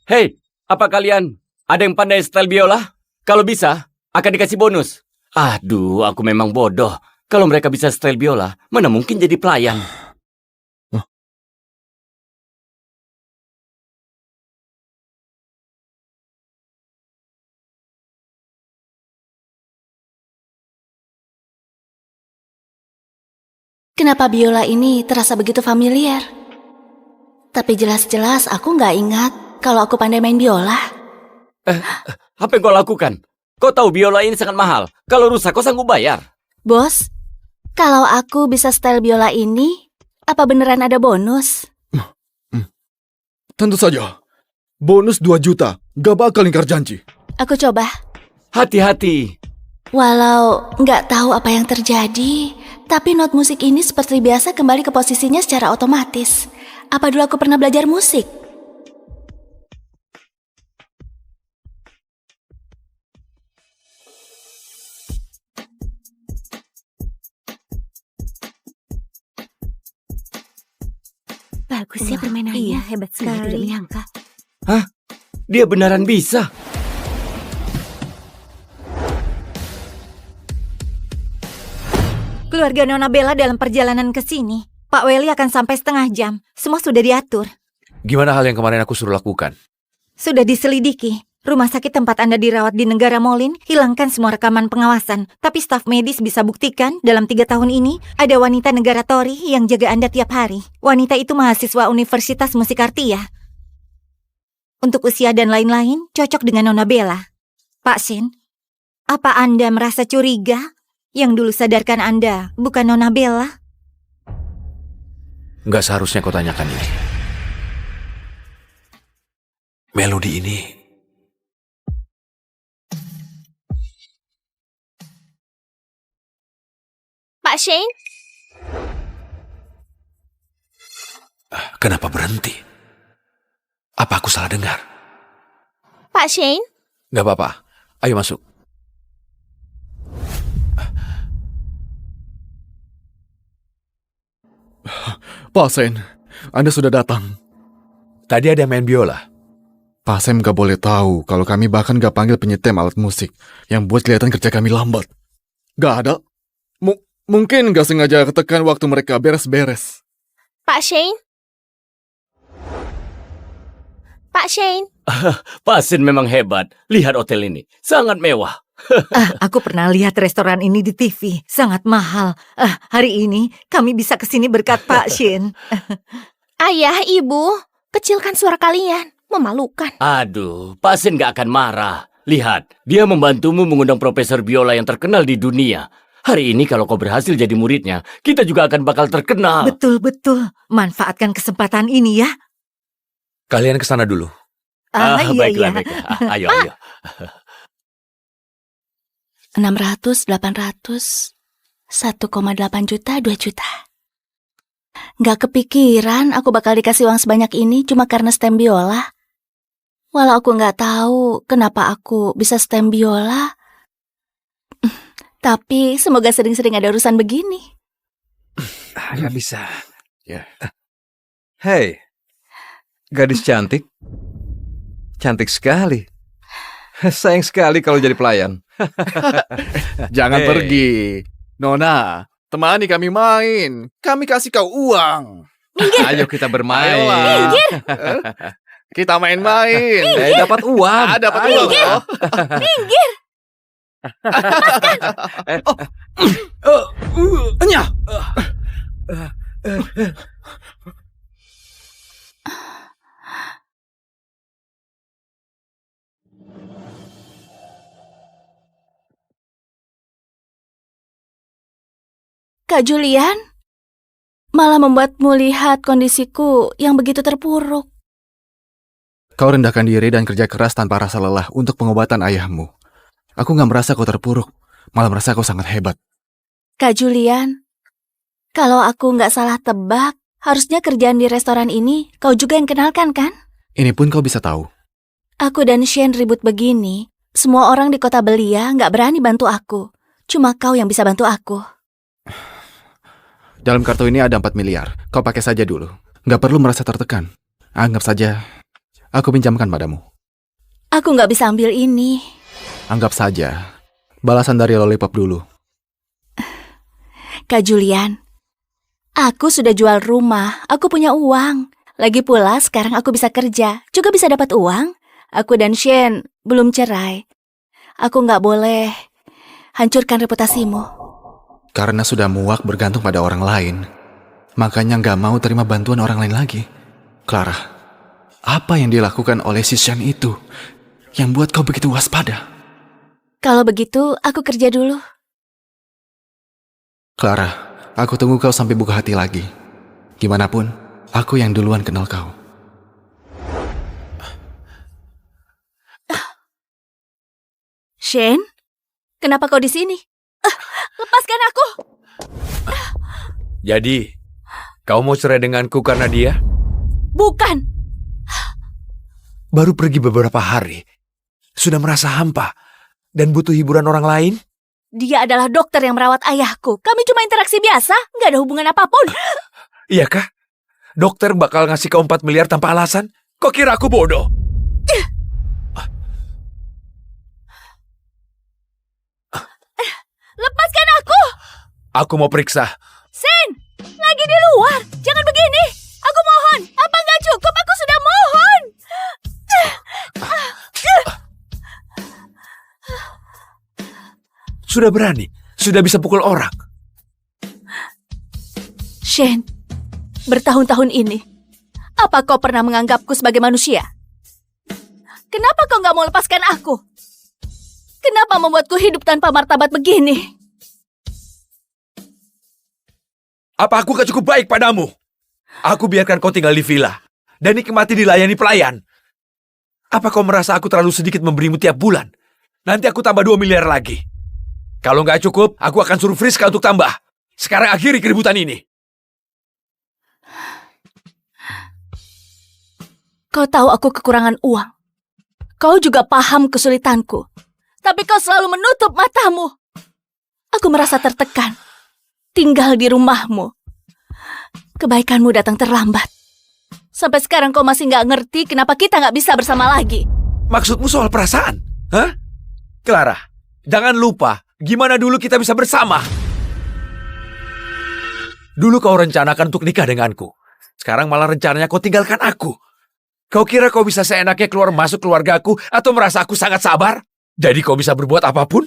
Hei, apa kalian ada yang pandai setel biola? Kalau bisa, akan dikasih bonus. Aduh, aku memang bodoh. Kalau mereka bisa setel biola, mana mungkin jadi pelayan? Kenapa biola ini terasa begitu familiar? Tapi jelas-jelas aku nggak ingat kalau aku pandai main biola. Apa yang kau lakukan? Kau tahu biola ini sangat mahal. Kalau rusak, kau sanggup bayar. Bos, kalau aku bisa setel biola ini, apa beneran ada bonus? Tentu saja. Bonus 2 juta. Gak bakal ingkar janji. Aku coba. Hati-hati. Walau nggak tahu apa yang terjadi, tapi not musik ini seperti biasa kembali ke posisinya secara otomatis. Apa dulu aku pernah belajar musik? Bagus ya permainannya. Iya, hebat Saya tidak sekali. menyangka. Hah? Dia beneran bisa? Keluarga Nona Bella dalam perjalanan ke sini. Pak Welly akan sampai setengah jam. Semua sudah diatur. Gimana hal yang kemarin aku suruh lakukan? Sudah diselidiki. Rumah sakit tempat Anda dirawat di negara Molin hilangkan semua rekaman pengawasan. Tapi staf medis bisa buktikan dalam 3 tahun ini ada wanita negara Tori yang jaga Anda tiap hari. Wanita itu mahasiswa Universitas Musikartia. Untuk usia dan lain-lain cocok dengan Nona Bella. Pak Shin, apa Anda merasa curiga? Yang dulu sadarkan Anda bukan Nona Bella? Nggak seharusnya kau tanyakan ini. Melodi ini Pak Shane? kenapa berhenti? Apa aku salah dengar? Pak Shane? Nggak apa-apa. Ayo masuk. Pak Sen, Anda sudah datang. Tadi ada main biola. Pak Sam gak boleh tahu kalau kami bahkan gak panggil penyetem alat musik yang buat kelihatan kerja kami lambat. Gak ada. Mungkin gak sengaja ketekan waktu mereka beres-beres. Pak Shane? Pak Shane? Pak Shane memang hebat. Lihat hotel ini. Sangat mewah. Aku pernah lihat restoran ini di TV. Sangat mahal. Hari ini kami bisa kesini berkat Pak Shin. Ayah, ibu, kecilkan suara kalian. Memalukan. Aduh, Pak Shane gak akan marah. Lihat, dia membantumu mengundang profesor biola yang terkenal di dunia. Hari ini kalau kau berhasil jadi muridnya, kita juga akan bakal terkenal. Betul-betul. Manfaatkan kesempatan ini ya. Kalian ke sana dulu. Iya, baiklah, iya. baiklah. Ayo, ayo. 600, 800, 1,8 juta, 2 juta. Gak kepikiran aku bakal dikasih uang sebanyak ini cuma karena stem biola. Walau aku gak tahu kenapa aku bisa stem biola. Tapi semoga sering-sering ada urusan begini. Nggak bisa. Ya. Hei, gadis cantik. Cantik sekali. Sayang sekali kalau jadi pelayan. Jangan Hey. pergi. Nona, temani kami main. Kami kasih kau uang. Ayo kita bermain. Ayolah. Kita main-main. Dapat uang. Dapat Ayo. uang loh. Enya. Kak Julian, malah membuatmu lihat kondisiku yang begitu terpuruk. Kau rendahkan diri dan kerja keras tanpa rasa lelah untuk pengobatan ayahmu. Aku gak merasa kau terpuruk, malah merasa kau sangat hebat. Kak Julian, kalau aku nggak salah tebak, harusnya kerjaan di restoran ini kau juga yang kenalkan kan? Ini pun kau bisa tahu. Aku dan Shane ribut begini, semua orang di kota Belia nggak berani bantu aku. Cuma kau yang bisa bantu aku. Dalam kartu ini ada 4 miliar. Kau pakai saja dulu. Gak perlu merasa tertekan. Anggap saja aku pinjamkan padamu. Aku nggak bisa ambil ini. Anggap saja balasan dari Lollipop dulu. Kak Julian, aku sudah jual rumah, aku punya uang. Lagi pula sekarang aku bisa kerja, juga bisa dapat uang. Aku dan Shane belum cerai. Aku nggak boleh hancurkan reputasimu. Karena sudah muak bergantung pada orang lain, makanya gak mau terima bantuan orang lain lagi. Clara, apa yang dilakukan oleh si Shane itu yang buat kau begitu waspada? Kalau begitu, aku kerja dulu. Clara, aku tunggu kau sampai buka hati lagi. Gimana pun, aku yang duluan kenal kau. Shane, kenapa kau di sini? Lepaskan aku! Jadi, kau mau cerai denganku karena dia? Bukan! Baru pergi beberapa hari. Sudah merasa hampa dan butuh hiburan orang lain? Dia adalah dokter yang merawat ayahku. Kami cuma interaksi biasa, nggak ada hubungan apapun. Iya kah? Dokter bakal ngasih kau 4 miliar tanpa alasan? Kok kira aku bodoh? Lepaskan aku! Aku mau periksa. Sin, lagi di luar. Jangan begini. Aku mohon. Apa nggak cukup? Aku sudah mohon. Sudah berani? Sudah bisa pukul orang? Shane, bertahun-tahun ini, apa kau pernah menganggapku sebagai manusia? Kenapa kau nggak mau lepaskan aku? Kenapa membuatku hidup tanpa martabat begini? Apa aku gak cukup baik padamu? Aku biarkan kau tinggal di villa dan nikmati dilayani pelayan. Apa kau merasa aku terlalu sedikit memberimu tiap bulan? Nanti aku tambah 2 miliar lagi. Kalau nggak cukup, aku akan suruh Friska untuk tambah. Sekarang akhiri keributan ini. Kau tahu aku kekurangan uang. Kau juga paham kesulitanku. Tapi kau selalu menutup matamu. Aku merasa tertekan. Tinggal di rumahmu. Kebaikanmu datang terlambat. Sampai sekarang kau masih nggak ngerti kenapa kita nggak bisa bersama lagi. Maksudmu soal perasaan? Hah? Clara, jangan lupa gimana dulu kita bisa bersama. Dulu kau rencanakan untuk nikah denganku. Sekarang malah rencananya kau tinggalkan aku. Kau kira kau bisa seenaknya keluar masuk keluargaku atau merasa aku sangat sabar? Jadi kau bisa berbuat apapun?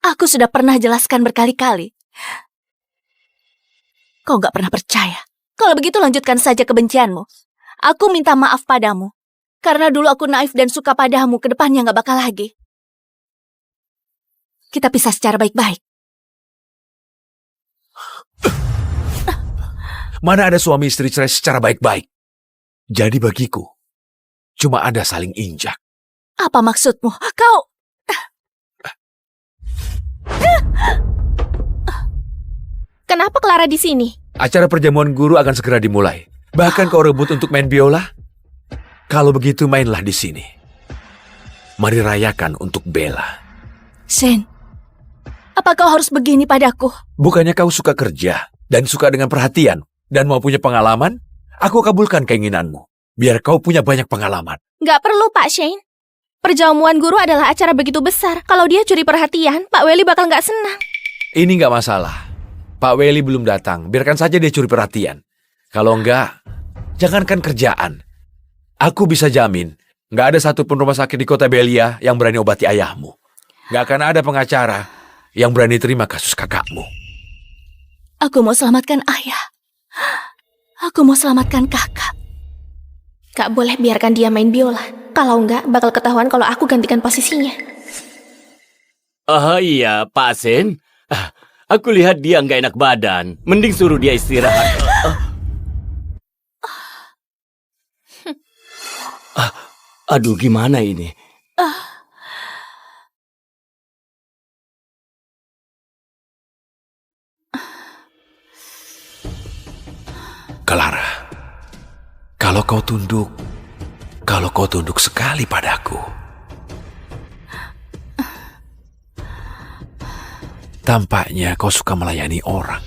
Aku sudah pernah jelaskan berkali-kali. Kau gak pernah percaya. Kalau begitu lanjutkan saja kebencianmu. Aku minta maaf padamu. Karena dulu aku naif dan suka padamu, kedepannya gak bakal lagi. Kita pisah secara baik-baik. Mana ada suami istri cerai secara baik-baik? Jadi bagiku, cuma ada saling injak. Apa maksudmu? Kau... Kenapa Clara di sini? Acara perjamuan guru akan segera dimulai. Bahkan kau rebut untuk main biola? Kalau begitu mainlah di sini. Mari rayakan untuk Bella. Shen, apa kau harus begini padaku? Bukannya kau suka kerja dan suka dengan perhatian dan mau punya pengalaman? Aku kabulkan keinginanmu. Biar kau punya banyak pengalaman. Nggak perlu, Pak Shane. Perjamuan guru adalah acara begitu besar. Kalau dia curi perhatian, Pak Welly bakal nggak senang. Ini nggak masalah. Pak Welly belum datang. Biarkan saja dia curi perhatian. Kalau enggak, jangankan kerjaan. Aku bisa jamin, nggak ada satupun rumah sakit di kota Belia yang berani obati ayahmu. Nggak akan ada pengacara yang berani terima kasus kakakmu. Aku mau selamatkan ayah. Aku mau selamatkan kakak. Gak boleh biarkan dia main biola. Kalau enggak, bakal ketahuan kalau aku gantikan posisinya. Oh iya, Pak Sen. Aku lihat dia nggak enak badan. Mending suruh dia istirahat. Aduh, gimana ini? Clara, kalau kau tunduk sekali padaku, tampaknya kau suka melayani orang.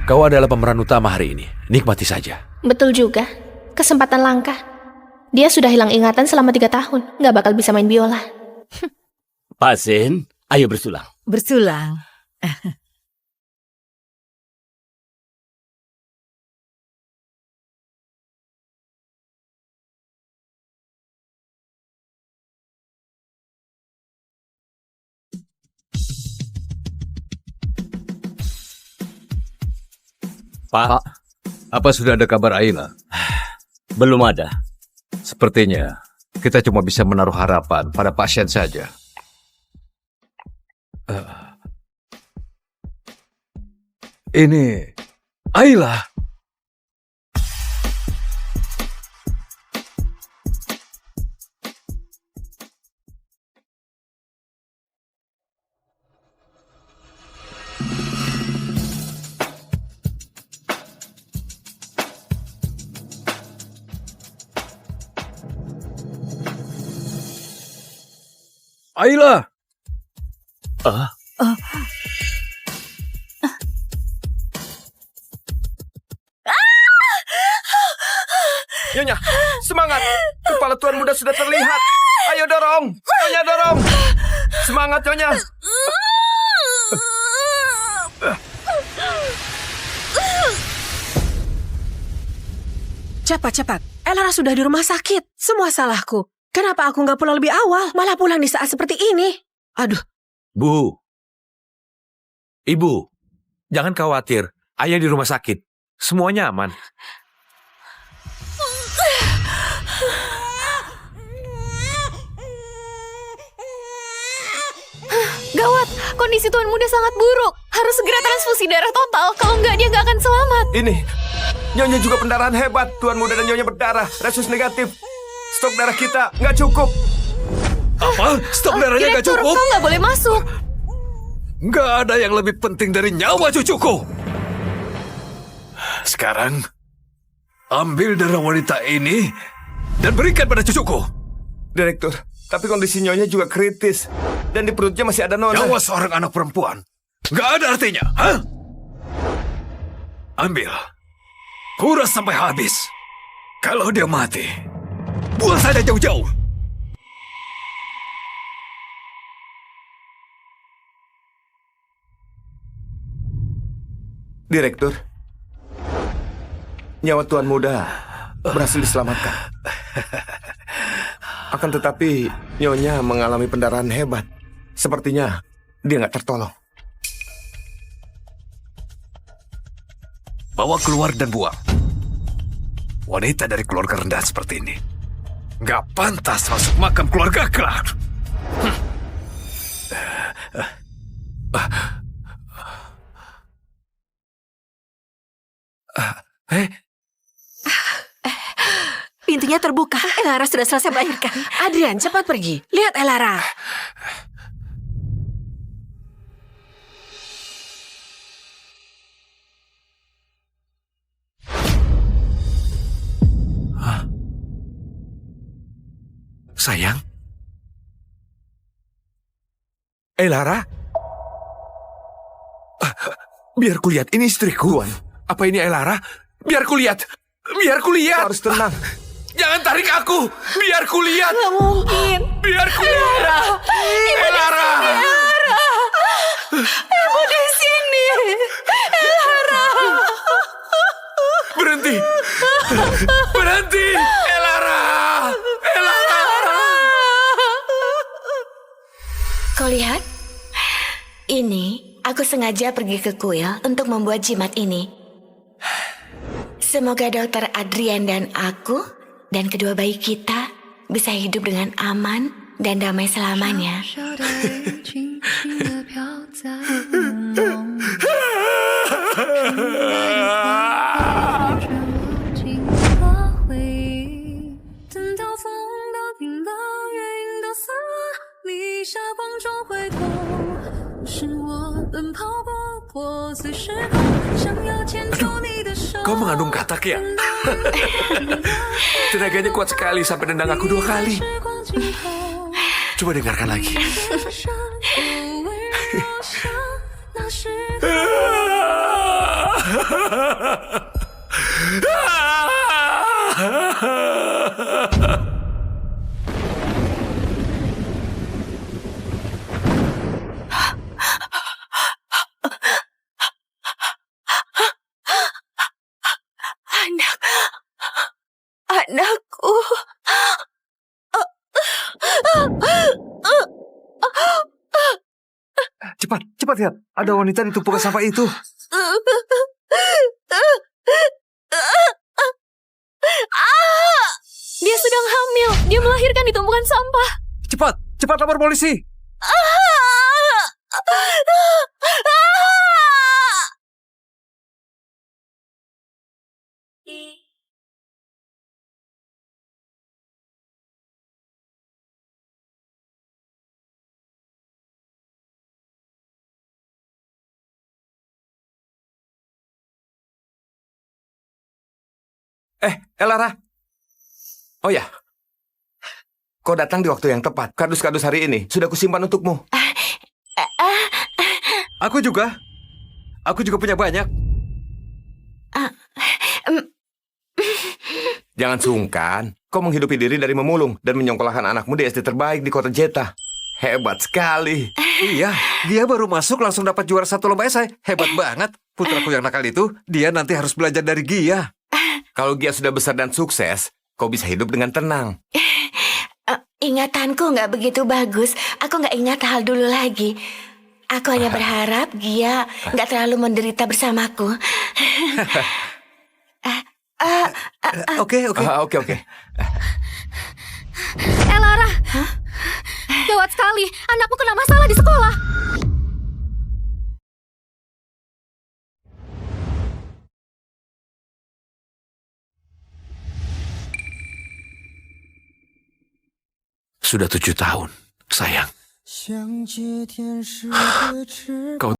Kau adalah pemeran utama hari ini. Nikmati saja. Betul juga. Kesempatan langka. Dia sudah hilang ingatan selama 3 tahun. Nggak bakal bisa main biola. Pak Sen, ayo bersulang. Bersulang. Pak, Apa sudah ada kabar Ayla? belum ada. Sepertinya kita cuma bisa menaruh harapan pada pasien saja. Ini Ayla. Ayla. Nyonya, semangat. Kepala Tuan Muda sudah terlihat. Ayo dorong. Nyonya dorong. Semangat, Nyonya. Cepat. Elara sudah di rumah sakit. Semua salahku. Kenapa aku nggak pulang lebih awal? Malah pulang di saat seperti ini. Aduh. Bu. Ibu. Jangan khawatir. Ayah di rumah sakit. Semuanya aman. Gawat, kondisi Tuan Muda sangat buruk. Harus segera transfusi darah total. Kalau enggak, dia nggak akan selamat. Ini. Nyonya juga pendarahan hebat. Tuan Muda dan Nyonya berdarah. Resus negatif. Stok darah kita nggak cukup. Apa? Stok darahnya nggak Direktur, cukup? kau nggak boleh masuk. Nggak ada yang lebih penting dari nyawa cucuku. Sekarang, ambil darah wanita ini dan berikan pada cucuku. Direktur, tapi kondisi Nyonya juga kritis. Dan di perutnya masih ada nona. Nyawa seorang anak perempuan nggak ada artinya, hah? Ambil, kuras sampai habis. Kalau dia mati, buang saja jauh-jauh. Direktur, nyawa Tuan Muda berhasil diselamatkan. Akan tetapi, Nyonya mengalami pendarahan hebat. Sepertinya dia nggak tertolong. Bawa keluar dan buang. Wanita dari keluarga rendah seperti ini nggak pantas masuk makam keluarga kelak. Pintunya terbuka. Elara sudah selesai melahirkan. Adrian, cepat pergi. Lihat Elara. Sayang? Lara? Biar kulihat, ini istriku. Tuan, Apa ini Lara? Biar kulihat. Biar kulihat. harus tenang. Jangan tarik aku. Biar kulihat. Nggak mungkin. Biar kulihat. Lara. Ibu di sini. Elara. Berhenti. Berhenti. Lara. Kau lihat? Ini, aku sengaja pergi ke kuil untuk membuat jimat ini. Semoga Dokter Adrian dan aku, dan kedua bayi kita, bisa hidup dengan aman dan damai selamanya. Kau mengandung katak ya? Tenaganya kuat sekali sampai nendang aku 2 kali. Coba dengarkan lagi. Anakku. Cepat, cepat lihat. Ada wanita di tumpukan sampah itu. Dia sedang hamil. Dia melahirkan di tumpukan sampah. Cepat, cepat lapor polisi. Lara. Oh ya, kau datang di waktu yang tepat. Kardus-kardus hari ini sudah kusimpan untukmu. Aku juga. Aku juga punya banyak. Jangan sungkan. Kau menghidupi diri dari memulung dan menyongkolahkan anakmu di SD terbaik di kota Jeta. Hebat sekali. Iya, dia baru masuk langsung dapat juara 1 lomba esai. Hebat banget. Putraku yang nakal itu, dia nanti harus belajar dari Gia. Kalau Gia sudah besar dan sukses, kau bisa hidup dengan tenang. Ingatanku nggak begitu bagus. Aku nggak ingat hal dulu lagi. Aku hanya berharap Gia nggak terlalu menderita bersamaku. Oke. Oke. Lara. Gawat sekali. Anakku kena masalah di sekolah. Sudah 7 tahun, sayang. Kau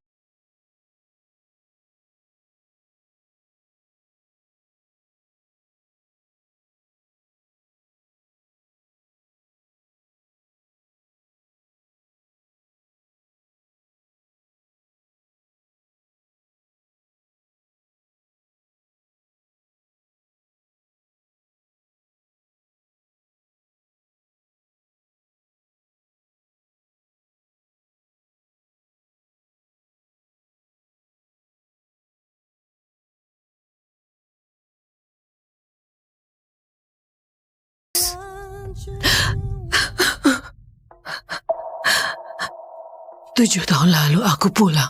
7 tahun lalu aku pulang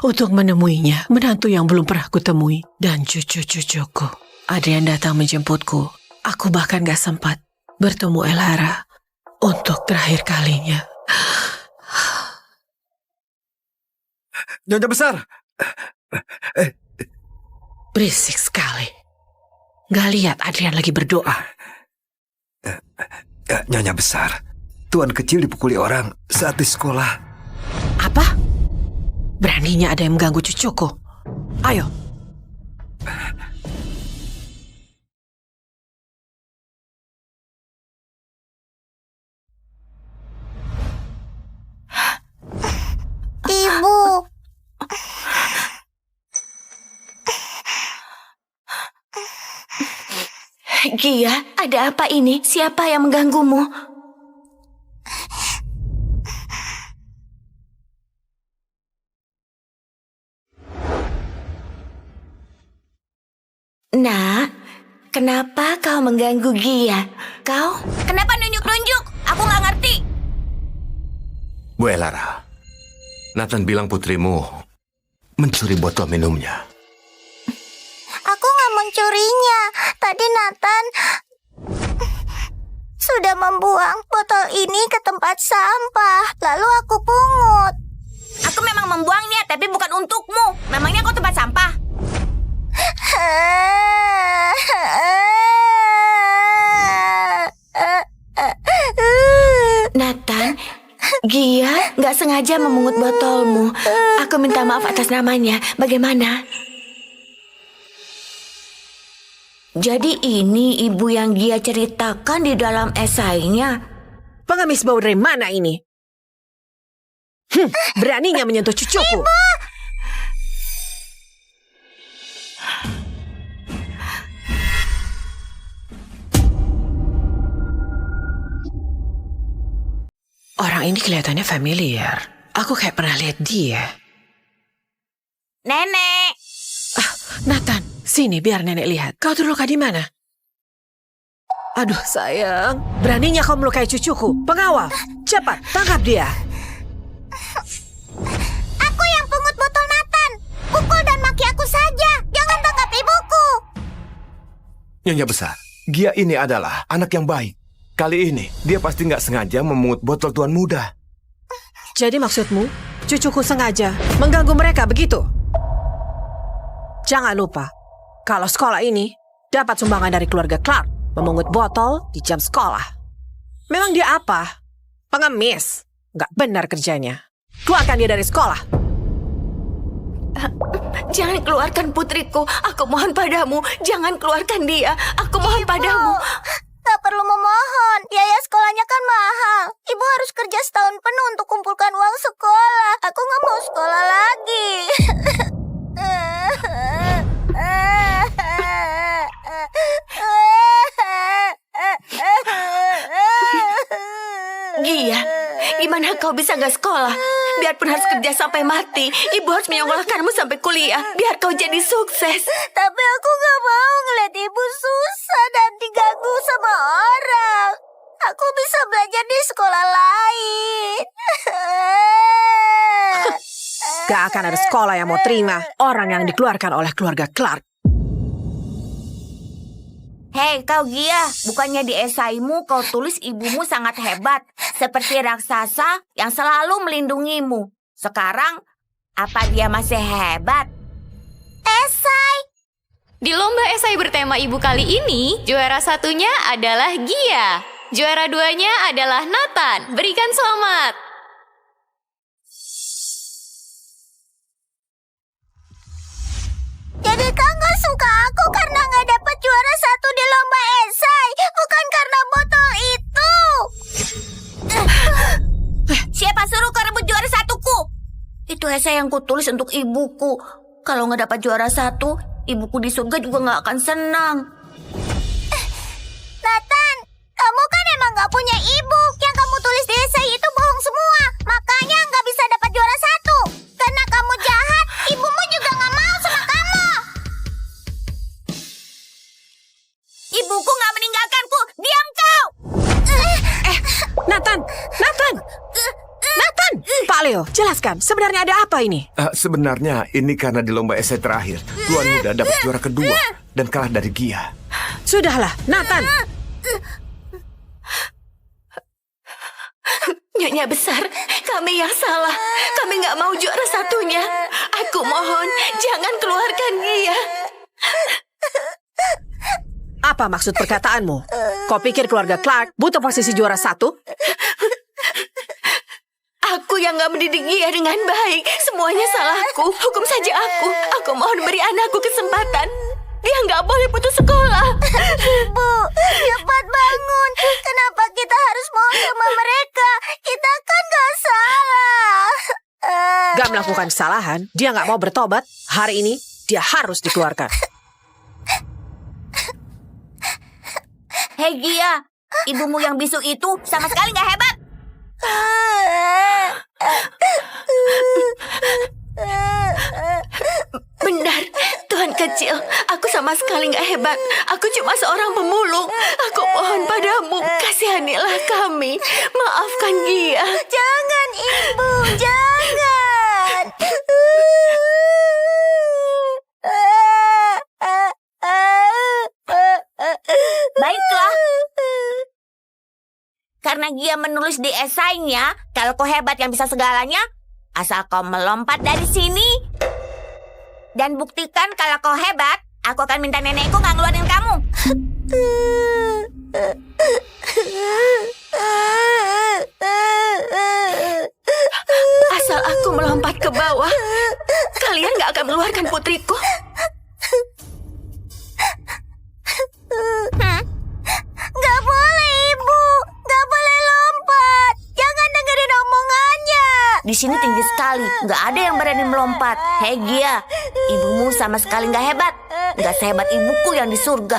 untuk menemuinya, menantu yang belum pernah kutemui, dan cucu-cucuku. Adrian datang menjemputku. Aku bahkan gak sempat bertemu Elara untuk terakhir kalinya. Nyonya besar. Berisik sekali. Gak lihat Adrian lagi berdoa. Nyonya besar, tuan kecil dipukuli orang saat di sekolah. Apa? Beraninya ada yang mengganggu cucuku. Ayo. Ibu. Gia, ada apa ini? Siapa yang mengganggumu? Nah, kenapa kau mengganggu Gia? Kau? Kenapa nunjuk-nunjuk? Aku nggak ngerti. Bu Elara, Nathan bilang putrimu mencuri botol minumnya. Aku nggak mencurinya. Tadi Nathan sudah membuang botol ini ke tempat sampah. Lalu aku pungut. Aku memang membuangnya, tapi bukan untukmu. Memangnya kau tempat sampah? Nathan, Gia nggak sengaja memungut botolmu. Aku minta maaf atas namanya. Bagaimana? Jadi ini ibu yang Gia ceritakan di dalam esainya. Pengemis bau dari mana ini? Beraninya menyentuh cucuku. Ibu! Orang ini kelihatannya familiar. Aku kayak pernah lihat dia. Nenek. Nathan, sini biar nenek lihat. Kau terluka di mana? Aduh sayang, beraninya kau melukai cucuku. Pengawal, cepat tangkap dia. Aku yang pungut botol Nathan. Pukul dan maki aku saja. Jangan tangkap ibuku. Nyonya besar, Gia ini adalah anak yang baik. Kali ini, dia pasti nggak sengaja memungut botol tuan muda. Jadi maksudmu, cucuku sengaja mengganggu mereka begitu? Jangan lupa, kalau sekolah ini dapat sumbangan dari keluarga Clark, memungut botol di jam sekolah. Memang dia apa? Pengemis. Nggak benar kerjanya. Keluarkan dia dari sekolah. Jangan keluarkan putriku. Aku mohon padamu. Jangan keluarkan dia. Aku mohon padamu. Tak perlu memohon. Biaya sekolahnya kan mahal. Ibu harus kerja setahun penuh untuk kumpulkan uang sekolah. Aku nggak mau sekolah lagi. Gia, gimana kau bisa gak sekolah? Biarpun harus kerja sampai mati, ibu harus menyekolahkanmu sampai kuliah. Biar kau jadi sukses. Tapi aku gak mau ngeliat ibu susah dan diganggu sama orang. Aku bisa belajar di sekolah lain. Gak akan ada sekolah yang mau terima orang yang dikeluarkan oleh keluarga Clark. Hei kau Gia, bukannya di esaimu kau tulis ibumu sangat hebat, seperti raksasa yang selalu melindungimu. Sekarang, apa dia masih hebat? Esai! Di lomba esai bertema ibu kali ini, juara satunya adalah Gia. Juara duanya adalah Nathan. Berikan selamat. Jadi kau gak suka aku karena gak dapat juara satu di lomba esai, bukan karena botol itu. Siapa suruh kau rebut juara satuku? Itu esai yang kutulis untuk ibuku. Kalau gak dapat juara satu, ibuku di surga juga gak akan senang. Nathan, kamu kan emang gak punya ibu. Yang kamu tulis di esai itu bohong semua. Makanya gak bisa dapat juara satu. Karena kamu jahat, ibumu juga gak mau sama kamu. Ibuku gak meninggalkanku. Diam kau! Nathan! Pak Leo, jelaskan, sebenarnya ada apa ini? Sebenarnya ini karena di lomba esai terakhir, Tuan Muda dapat juara kedua dan kalah dari Gia. Sudahlah, Nathan. Nyonya besar, kami yang salah. Kami nggak mau juara satunya. Aku mohon, jangan keluarkan dia. Apa maksud perkataanmu? Kau pikir keluarga Clark butuh posisi juara 1? Aku yang nggak mendidik dia dengan baik. Semuanya salahku. Hukum saja aku. Aku mohon beri anakku kesempatan. Dia nggak boleh putus sekolah. Ibu, cepat bangun. Kenapa kita harus mau sama mereka? Kita kan gak salah. Gak melakukan kesalahan, dia gak mau bertobat. Hari ini, dia harus dikeluarkan. Hei Gia, ibumu yang bisu itu sama sekali gak hebat. Benar, Tuhan kecil. Aku sama sekali nggak hebat. Aku cuma seorang pemulung. Aku mohon padamu, kasihanilah kami. Maafkan dia. Jangan ibu, jangan. Baiklah. Karena Gia menulis di esainya, kalau kau hebat yang bisa segalanya, asal kau melompat dari sini dan buktikan kalau kau hebat, aku akan minta nenekku nggak ngeluarin kamu. Asal aku melompat ke bawah, kalian nggak akan mengeluarkan putriku. Nggak boleh ibu, nggak boleh lompat. Jangan dengerin omongannya. Di sini tinggi sekali, nggak ada yang berani melompat. Hei Gia, ibumu sama sekali nggak hebat. Nggak sehebat ibuku yang di surga.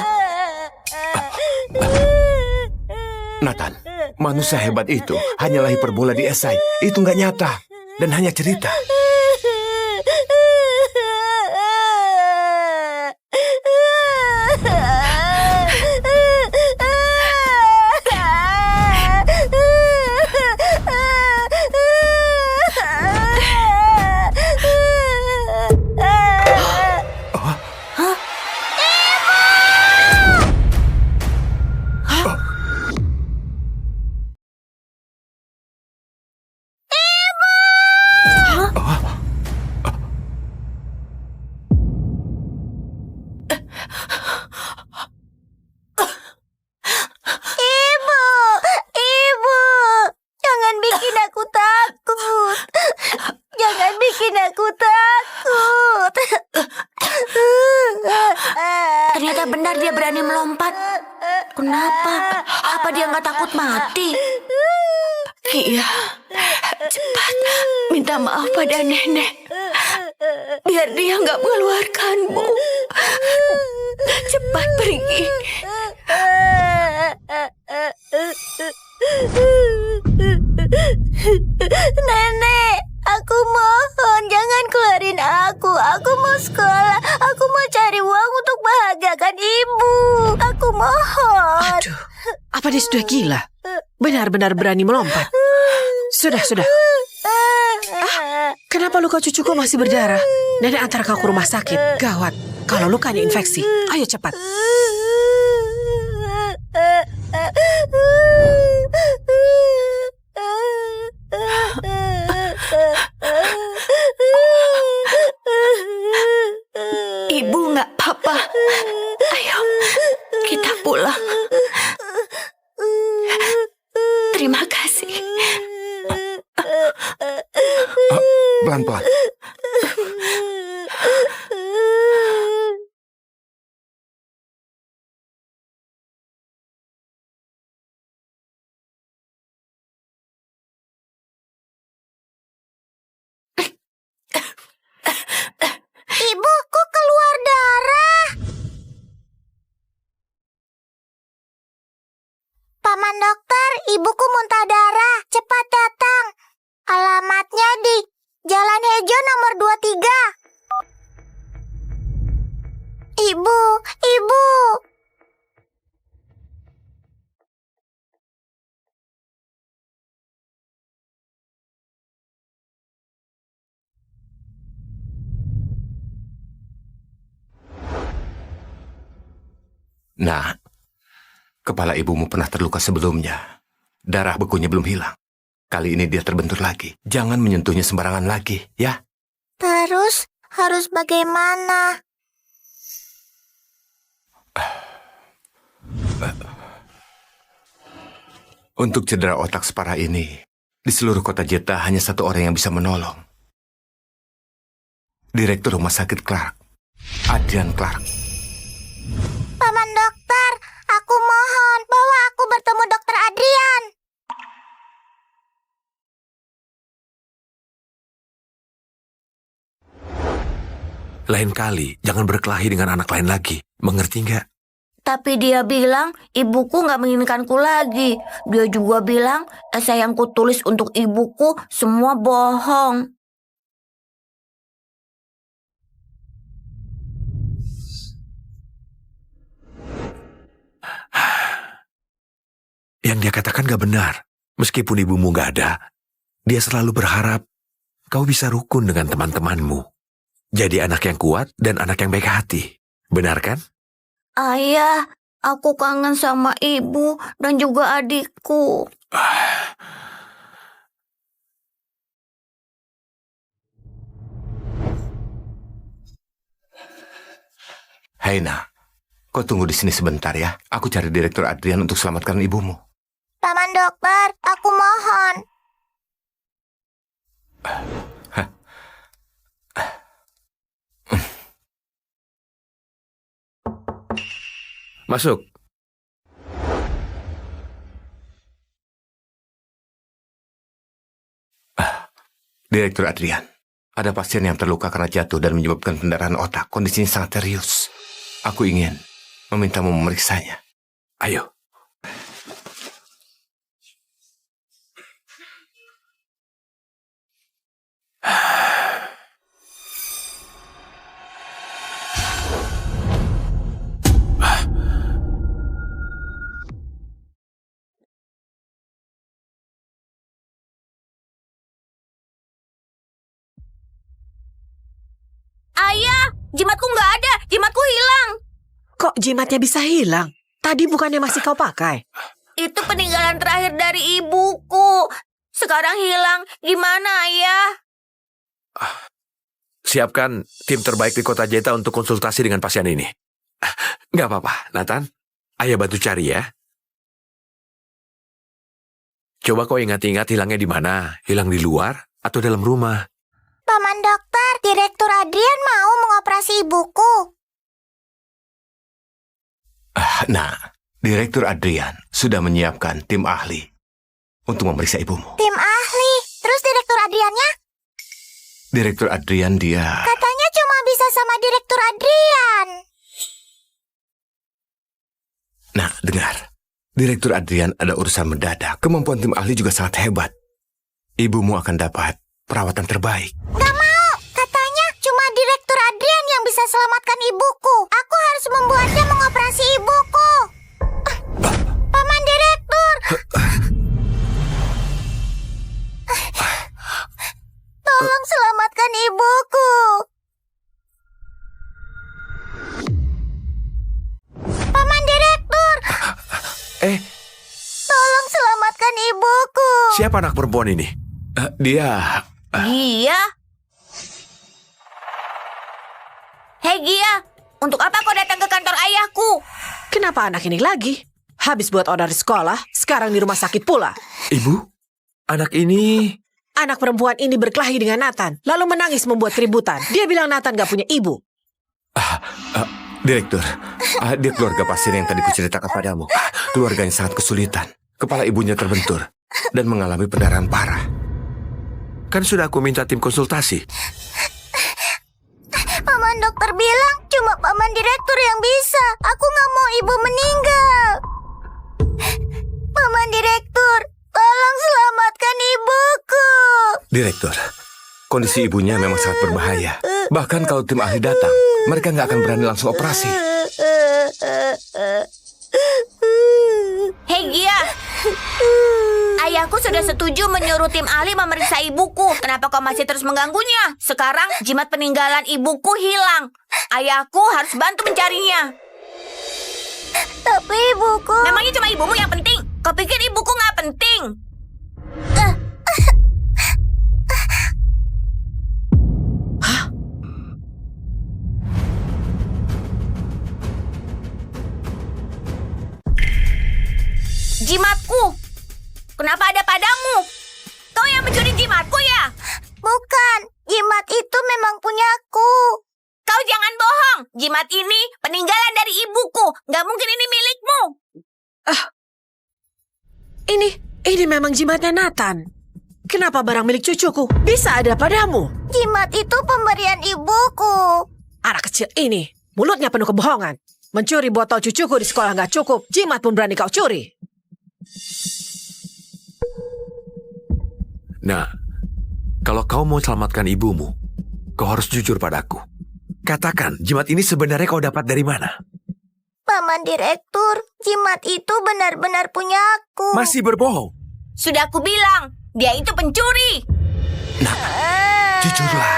Nathan, manusia hebat itu hanyalah hiperbola di esai. Itu nggak nyata dan hanya cerita. Ternyata benar dia berani melompat. Kenapa? Apa dia nggak takut mati? Iya, cepat minta maaf pada nenek. Biar dia nggak mengeluarkanmu. Cepat pergi. Nenek, aku mohon jangan keluarin aku. Aku mau sekolah. Aku mau cari uang untuk bahagiakan ibu. Aku mohon. Aduh, apa dia sudah gila? Benar-benar berani melompat. Sudah. Kenapa luka cucuku masih berdarah? Nenek antar kau ke rumah sakit. Gawat, kalau lukanya infeksi. Ayo cepat. Ibu nggak apa-apa. Ayo, kita pulang. Terima kasih. Pelan-pelan. Ibu, kok keluar darah? Paman dokter, ibuku muntah darah. Cepat datang. Alamatnya di Jalan Hejo nomor 23. Ibu. Nah, kepala ibumu pernah terluka sebelumnya. Darah bekunya belum hilang. Kali ini dia terbentur lagi. Jangan menyentuhnya sembarangan lagi, ya? Terus harus bagaimana? Untuk cedera otak separah ini, di seluruh kota Jeta hanya satu orang yang bisa menolong. Direktur Rumah Sakit Clark, Adrian Clark. Paman dokter, aku mohon bawa aku bertemu dokter Adrian. Lain kali, jangan berkelahi dengan anak lain lagi. Mengerti nggak? Tapi dia bilang ibuku nggak menginginkanku lagi. Dia juga bilang esai yang kutulis untuk ibuku semua bohong. Yang dia katakan gak benar. Meskipun ibumu gak ada, dia selalu berharap kau bisa rukun dengan teman-temanmu. Jadi anak yang kuat dan anak yang baik hati. Benar kan? Ayah, aku kangen sama ibu dan juga adikku. Haina, kau tunggu di sini sebentar ya. Aku cari Direktur Adrian untuk selamatkan ibumu. Paman dokter, aku mohon. Masuk. Direktur Adrian, ada pasien yang terluka karena jatuh dan menyebabkan pendarahan otak. Kondisinya sangat serius. Aku ingin memintamu memeriksanya. Ayo. Ayah, jimatku nggak ada. Jimatku hilang. Kok jimatnya bisa hilang? Tadi bukannya masih kau pakai? Itu peninggalan terakhir dari ibuku. Sekarang hilang. Gimana, Ayah? Siapkan tim terbaik di kota Jeta untuk konsultasi dengan pasien ini. Nggak apa-apa, Nathan. Ayah bantu cari ya. Coba kau ingat-ingat hilangnya di mana? Hilang di luar atau dalam rumah? Paman dokter, Direktur Adrian mau mengoperasi ibuku. Nah, Direktur Adrian sudah menyiapkan tim ahli untuk memeriksa ibumu. Tim ahli. Terus Direktur Adriannya? Direktur Adrian dia... Katanya cuma bisa sama Direktur Adrian. Nah, dengar. Direktur Adrian ada urusan mendadak. Kemampuan tim ahli juga sangat hebat. Ibumu akan dapat perawatan terbaik. Gak mau. Katanya cuma Direktur Adrian yang bisa selamatkan ibuku. Aku harus membuatnya mengoperasi ibuku. Paman Direktur. Tolong selamatkan ibuku. Paman Direktur. Tolong selamatkan ibuku. Siapa anak perempuan ini? Dia... Gia? Hei Gia, untuk apa kau datang ke kantor ayahku? Kenapa anak ini lagi? Habis buat order di sekolah, sekarang di rumah sakit pula. Ibu, anak ini... Anak perempuan ini berkelahi dengan Nathan, lalu menangis membuat keributan. Dia bilang Nathan gak punya ibu. Direktur, dia keluarga pasien yang tadi kuceritakan padamu. Keluarganya sangat kesulitan. Kepala ibunya terbentur dan mengalami pendarahan parah. Kan sudah aku minta tim konsultasi. Paman dokter bilang cuma paman direktur yang bisa. Aku gak mau ibu meninggal. Paman direktur, tolong selamatkan ibuku. Direktur, kondisi ibunya memang sangat berbahaya. Bahkan kalau tim ahli datang, mereka nggak akan berani langsung operasi. Hei Gia, ayahku sudah setuju menyuruh tim ahli memeriksa ibuku. Kenapa kau masih terus mengganggunya? Sekarang jimat peninggalan ibuku hilang. Ayahku harus bantu mencarinya. Tapi ibuku... Memangnya cuma ibumu yang penting? Kau pikir ibuku nggak penting? Jimatku! Kenapa ada padamu? Kau yang mencuri jimatku ya? Bukan, jimat itu memang punyaku. Kau jangan bohong. Jimat ini peninggalan dari ibuku. Nggak mungkin ini milikmu. Ini memang jimatnya Nathan. Kenapa barang milik cucuku bisa ada padamu? Jimat itu pemberian ibuku. Anak kecil ini, mulutnya penuh kebohongan. Mencuri botol cucuku di sekolah nggak cukup, jimat pun berani kau curi. Nah, kalau kau mau selamatkan ibumu, kau harus jujur padaku. Katakan, jimat ini sebenarnya kau dapat dari mana? Paman Direktur, jimat itu benar-benar punyaku. Masih berbohong? Sudah aku bilang, dia itu pencuri. Nah, jujurlah.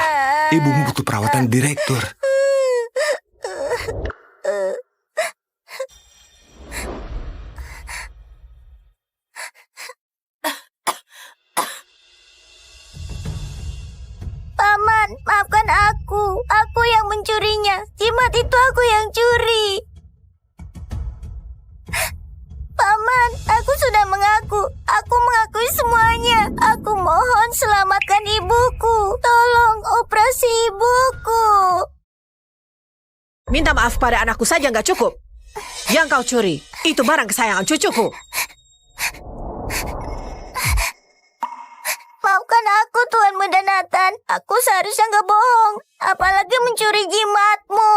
Ibumu butuh perawatan direktur. Paman, maafkan aku. Aku yang mencurinya. Jimat itu aku yang curi. Paman, aku sudah mengaku. Aku mengakui semuanya. Aku mohon selamatkan ibuku. Tolong operasi ibuku. Minta maaf pada anakku saja nggak cukup. Yang kau curi, itu barang kesayangan cucuku. Maafkan aku, Tuan Muda Nathan. Aku seharusnya nggak bohong. Apalagi mencuri jimatmu.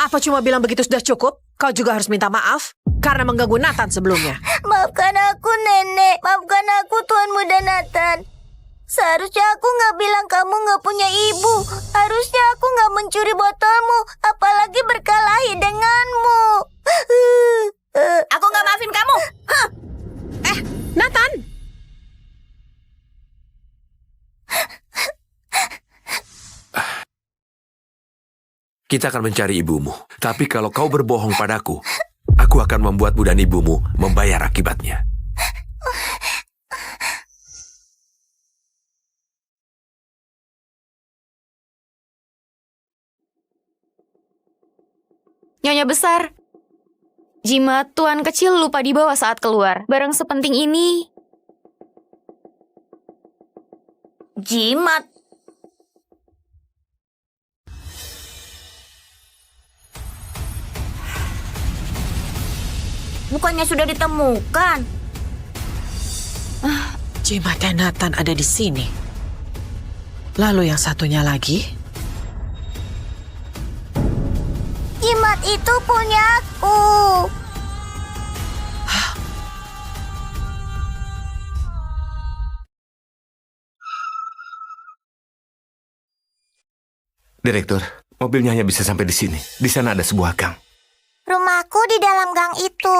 Apa cuma bilang begitu sudah cukup? Kau juga harus minta maaf karena mengganggu Nathan sebelumnya. Maafkan aku, Nenek. Maafkan aku, Tuan Muda Nathan. Seharusnya aku nggak bilang kamu nggak punya ibu. Harusnya aku nggak mencuri botolmu. Apalagi berkelahi denganmu. Aku nggak maafin kamu. Nathan! Kita akan mencari ibumu. Tapi kalau kau berbohong padaku, aku akan membuatmu dan ibumu membayar akibatnya. Nyonya besar, jimat tuan kecil lupa dibawa saat keluar. Barang sepenting ini. Jimat. Bukannya sudah ditemukan? Jimatnya Nathan ada di sini. Lalu yang satunya lagi? Jimat itu punyaku. Direktur, mobilnya hanya bisa sampai di sini. Di sana ada sebuah gang. Rumahku di dalam gang itu.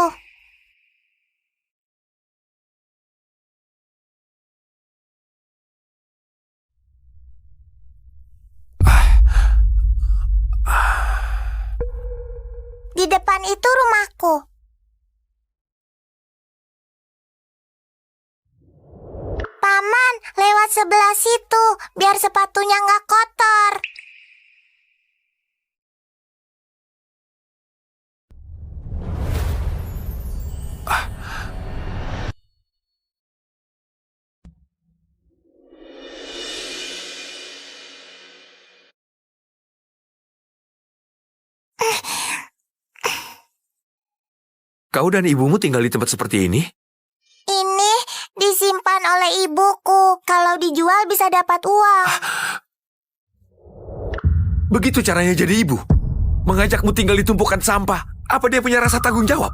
Di depan itu rumahku. Paman, lewat sebelah situ, biar sepatunya nggak kotor. Kau dan ibumu tinggal di tempat seperti ini? Ini disimpan oleh ibuku. Kalau dijual bisa dapat uang. Begitu caranya jadi ibu? Mengajakmu tinggal di tumpukan sampah. Apa dia punya rasa tanggung jawab?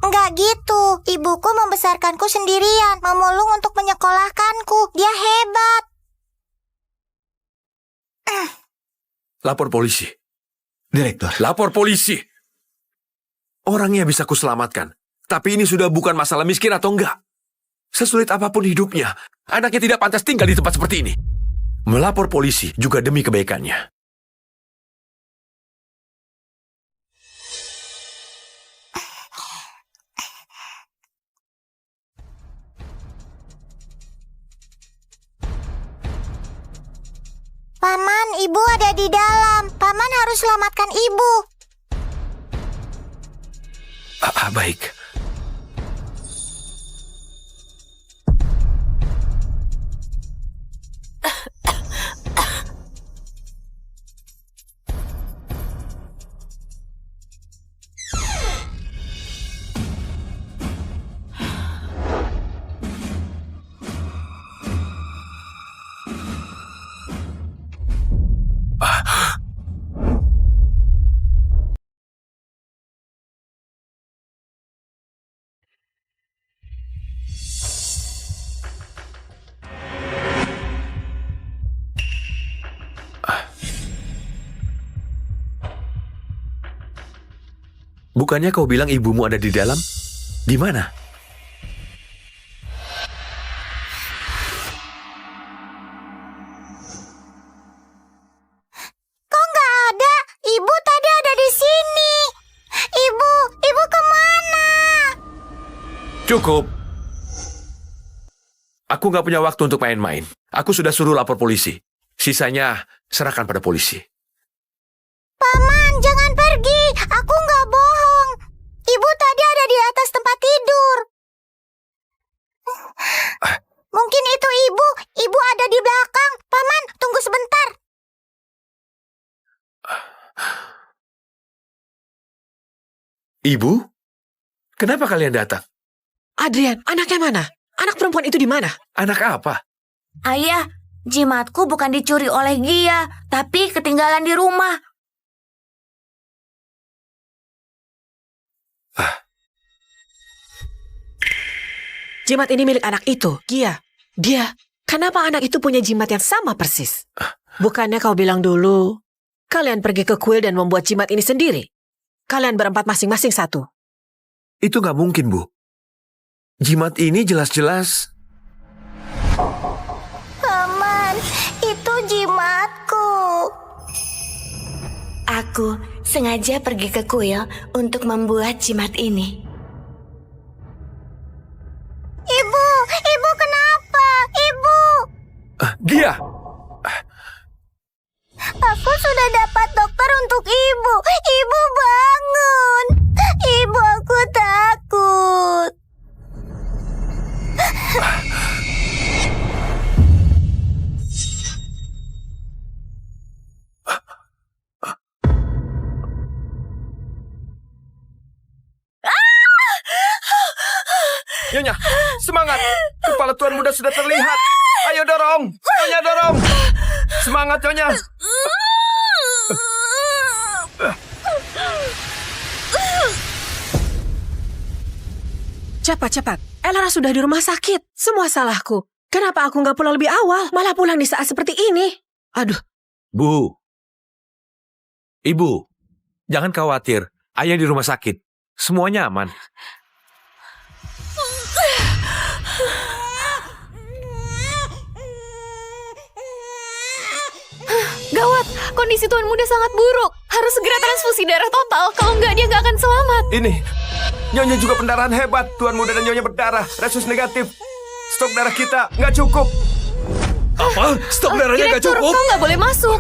Enggak gitu. Ibuku membesarkanku sendirian, memulung untuk menyekolahkanku. Dia hebat. Lapor polisi. Direktur. Lapor polisi. Orangnya bisa kuselamatkan. Tapi ini sudah bukan masalah miskin atau enggak. Sesulit apapun hidupnya, anaknya tidak pantas tinggal di tempat seperti ini. Melapor polisi juga demi kebaikannya. Paman, ibu ada di dalam. Paman harus selamatkan ibu. Baik. Bukannya kau bilang ibumu ada di dalam? Di mana? Kok nggak ada? Ibu tadi ada di sini. Ibu kemana? Cukup. Aku nggak punya waktu untuk main-main. Aku sudah suruh lapor polisi. Sisanya serahkan pada polisi. Paman, jangan pergi. Aku nggak bohong. Ibu tadi ada di atas tempat tidur. Mungkin itu ibu. Ibu ada di belakang. Paman, tunggu sebentar. Ibu? Kenapa kalian datang? Adrian, anaknya mana? Anak perempuan itu di mana? Anak apa? Ayah, jimatku bukan dicuri oleh Gia, tapi ketinggalan di rumah. Jimat ini milik anak itu, Gia. Dia, kenapa anak itu punya jimat yang sama persis? Bukannya kau bilang dulu, kalian pergi ke kuil dan membuat jimat ini sendiri? Kalian berempat masing-masing satu. Itu nggak mungkin, Bu. Jimat ini jelas-jelas... Paman, itu jimatku. Aku sengaja pergi ke kuil untuk membuat jimat ini. Ibu kenapa? Ibu. Gia! Aku sudah dapat dokter untuk ibu. Ibu bangun. Ibu, aku takut. Nyonya, semangat. Kepala Tuan Muda sudah terlihat. Ayo dorong. Nyonya dorong. Semangat, Nyonya. Cepat. Elara sudah di rumah sakit. Semua salahku. Kenapa aku nggak pulang lebih awal? Malah pulang di saat seperti ini. Aduh. Bu. Ibu. Jangan khawatir. Ayah di rumah sakit. Semuanya aman. Gawat, kondisi Tuan Muda sangat buruk. Harus segera transfusi darah total, kalau enggak dia nggak akan selamat. Ini, Nyonya juga pendarahan hebat. Tuan Muda dan Nyonya berdarah. Resus negatif. Stok darah kita nggak cukup. Apa? Stok darahnya nggak Direktur, cukup? kau nggak boleh masuk.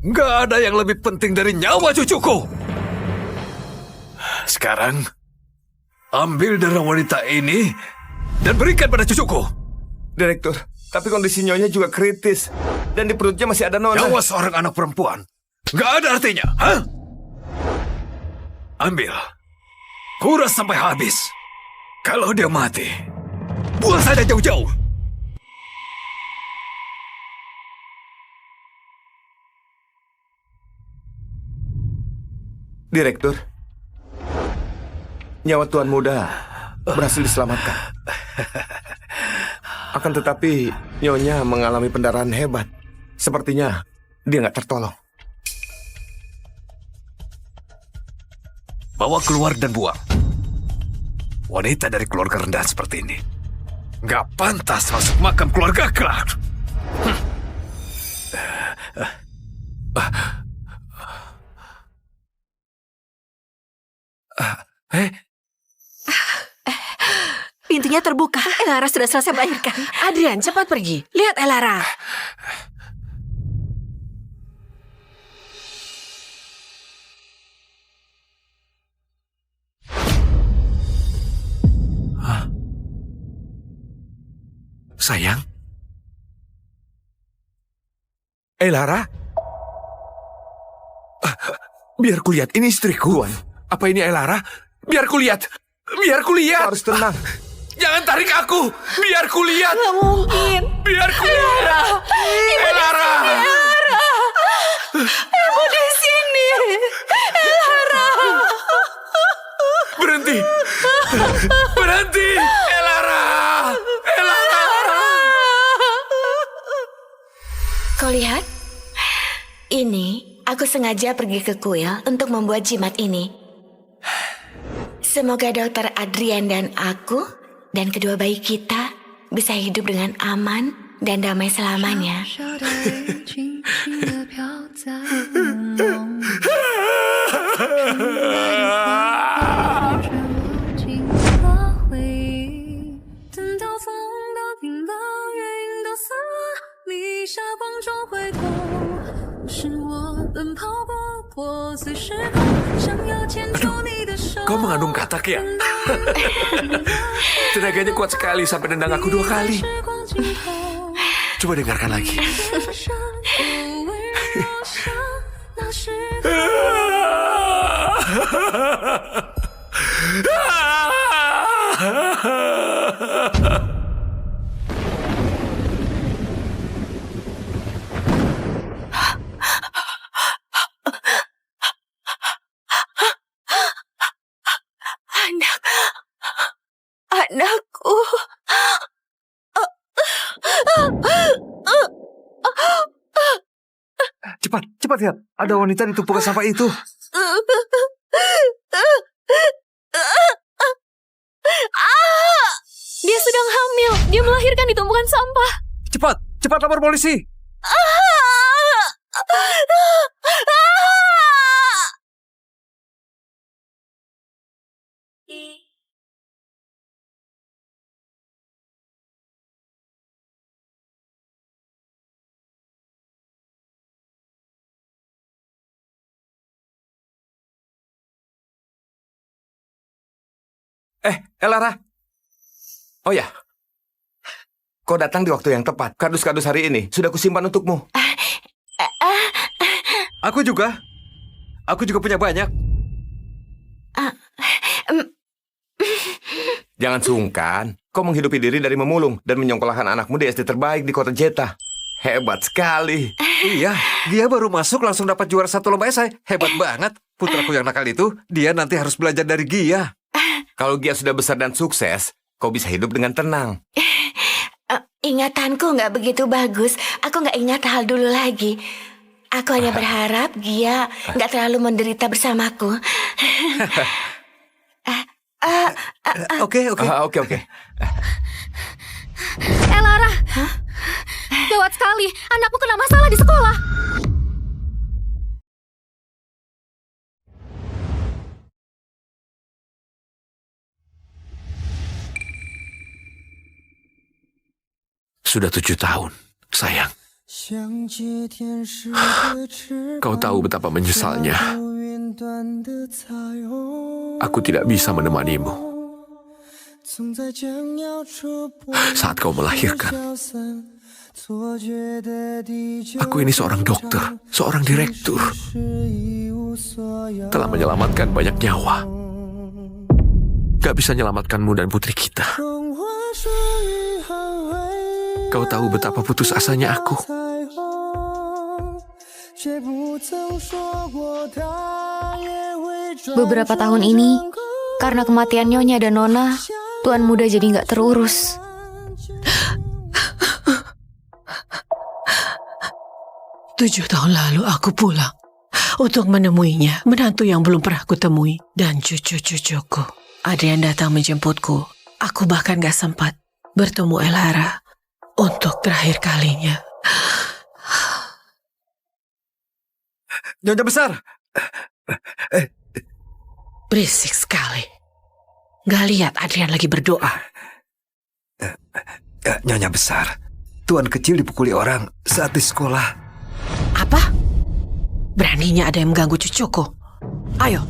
Nggak ada yang lebih penting dari nyawa cucuku. Sekarang, ambil darah wanita ini dan berikan pada cucuku. Direktur, tapi kondisi Nyonya juga kritis. Dan di perutnya masih ada nona. Nyawa seorang anak perempuan nggak ada artinya, hah? Ambil. Kuras sampai habis. Kalau dia mati, buang saja jauh-jauh. Direktur, nyawa Tuan Muda berhasil diselamatkan. Akan tetapi, Nyonya mengalami pendarahan hebat. Sepertinya dia nggak tertolong. Bawa keluar dan buang. Wanita dari keluarga rendah seperti ini nggak pantas masuk makam keluarga kelak. Pintunya terbuka. Elara sudah selesai melahirkan. Adrian, cepat pergi. Lihat Elara. Sayang? Lara? Biar kulihat, ini istriku. Apa ini Lara? Biar kulihat. Biar kulihat. Harus tenang. Jangan tarik aku. Biar kulihat. Gak mungkin. Biar kulihat. Lara. Ibu di sini. Lara. Berhenti. Berhenti. Lara. Kau lihat? Ini aku sengaja pergi ke kuil untuk membuat jimat ini. Semoga Dokter Adrian dan aku dan kedua bayi kita bisa hidup dengan aman dan damai selamanya. Kau mengandung katak ya? Tenaganya kuat sekali sampai nendang aku 2 kali. Coba dengarkan lagi. Anakku. Cepat lihat. Ada wanita di tumpukan sampah itu. Dia sedang hamil. Dia melahirkan di tumpukan sampah. Cepat lapor polisi. Lara. Oh ya, kau datang di waktu yang tepat. Kardus-kardus hari ini sudah kusimpan untukmu. Aku juga punya banyak. Jangan sungkan. Kau menghidupi diri dari memulung dan menyongkolahkan anakmu di SD terbaik di kota Jeta. Hebat sekali. Iya, dia baru masuk langsung dapat juara 1 lomba esai. Hebat banget. Putraku yang nakal itu, dia nanti harus belajar dari Gia. Kalau Gia sudah besar dan sukses, kau bisa hidup dengan tenang. Ingatanku nggak begitu bagus. Aku nggak ingat hal dulu lagi. Aku hanya berharap Gia nggak terlalu menderita bersamaku. Oke. Lara. Gawat sekali. Anakmu kena masalah di sekolah. Sudah 7 tahun, sayang. Kau tahu betapa menyesalnya. Aku tidak bisa menemanimu saat kau melahirkan. Aku ini seorang dokter, seorang direktur. Telah menyelamatkan banyak nyawa. Gak bisa menyelamatkanmu dan putri kita. Kau tahu betapa putus asanya aku. Beberapa tahun ini, karena kematian Nyonya dan Nona, Tuan Muda jadi nggak terurus. Tujuh tahun lalu aku pulang untuk menemuinya, menantu yang belum pernah kutemui, dan cucu-cucuku. Adrian datang menjemputku. Aku bahkan gak sempat bertemu Lara untuk terakhir kalinya. Nyonya besar. Berisik sekali. Gak lihat Adrian lagi berdoa. Nyonya besar, Tuan kecil dipukuli orang saat di sekolah. Apa? Beraninya ada yang mengganggu cucuku. Ayo,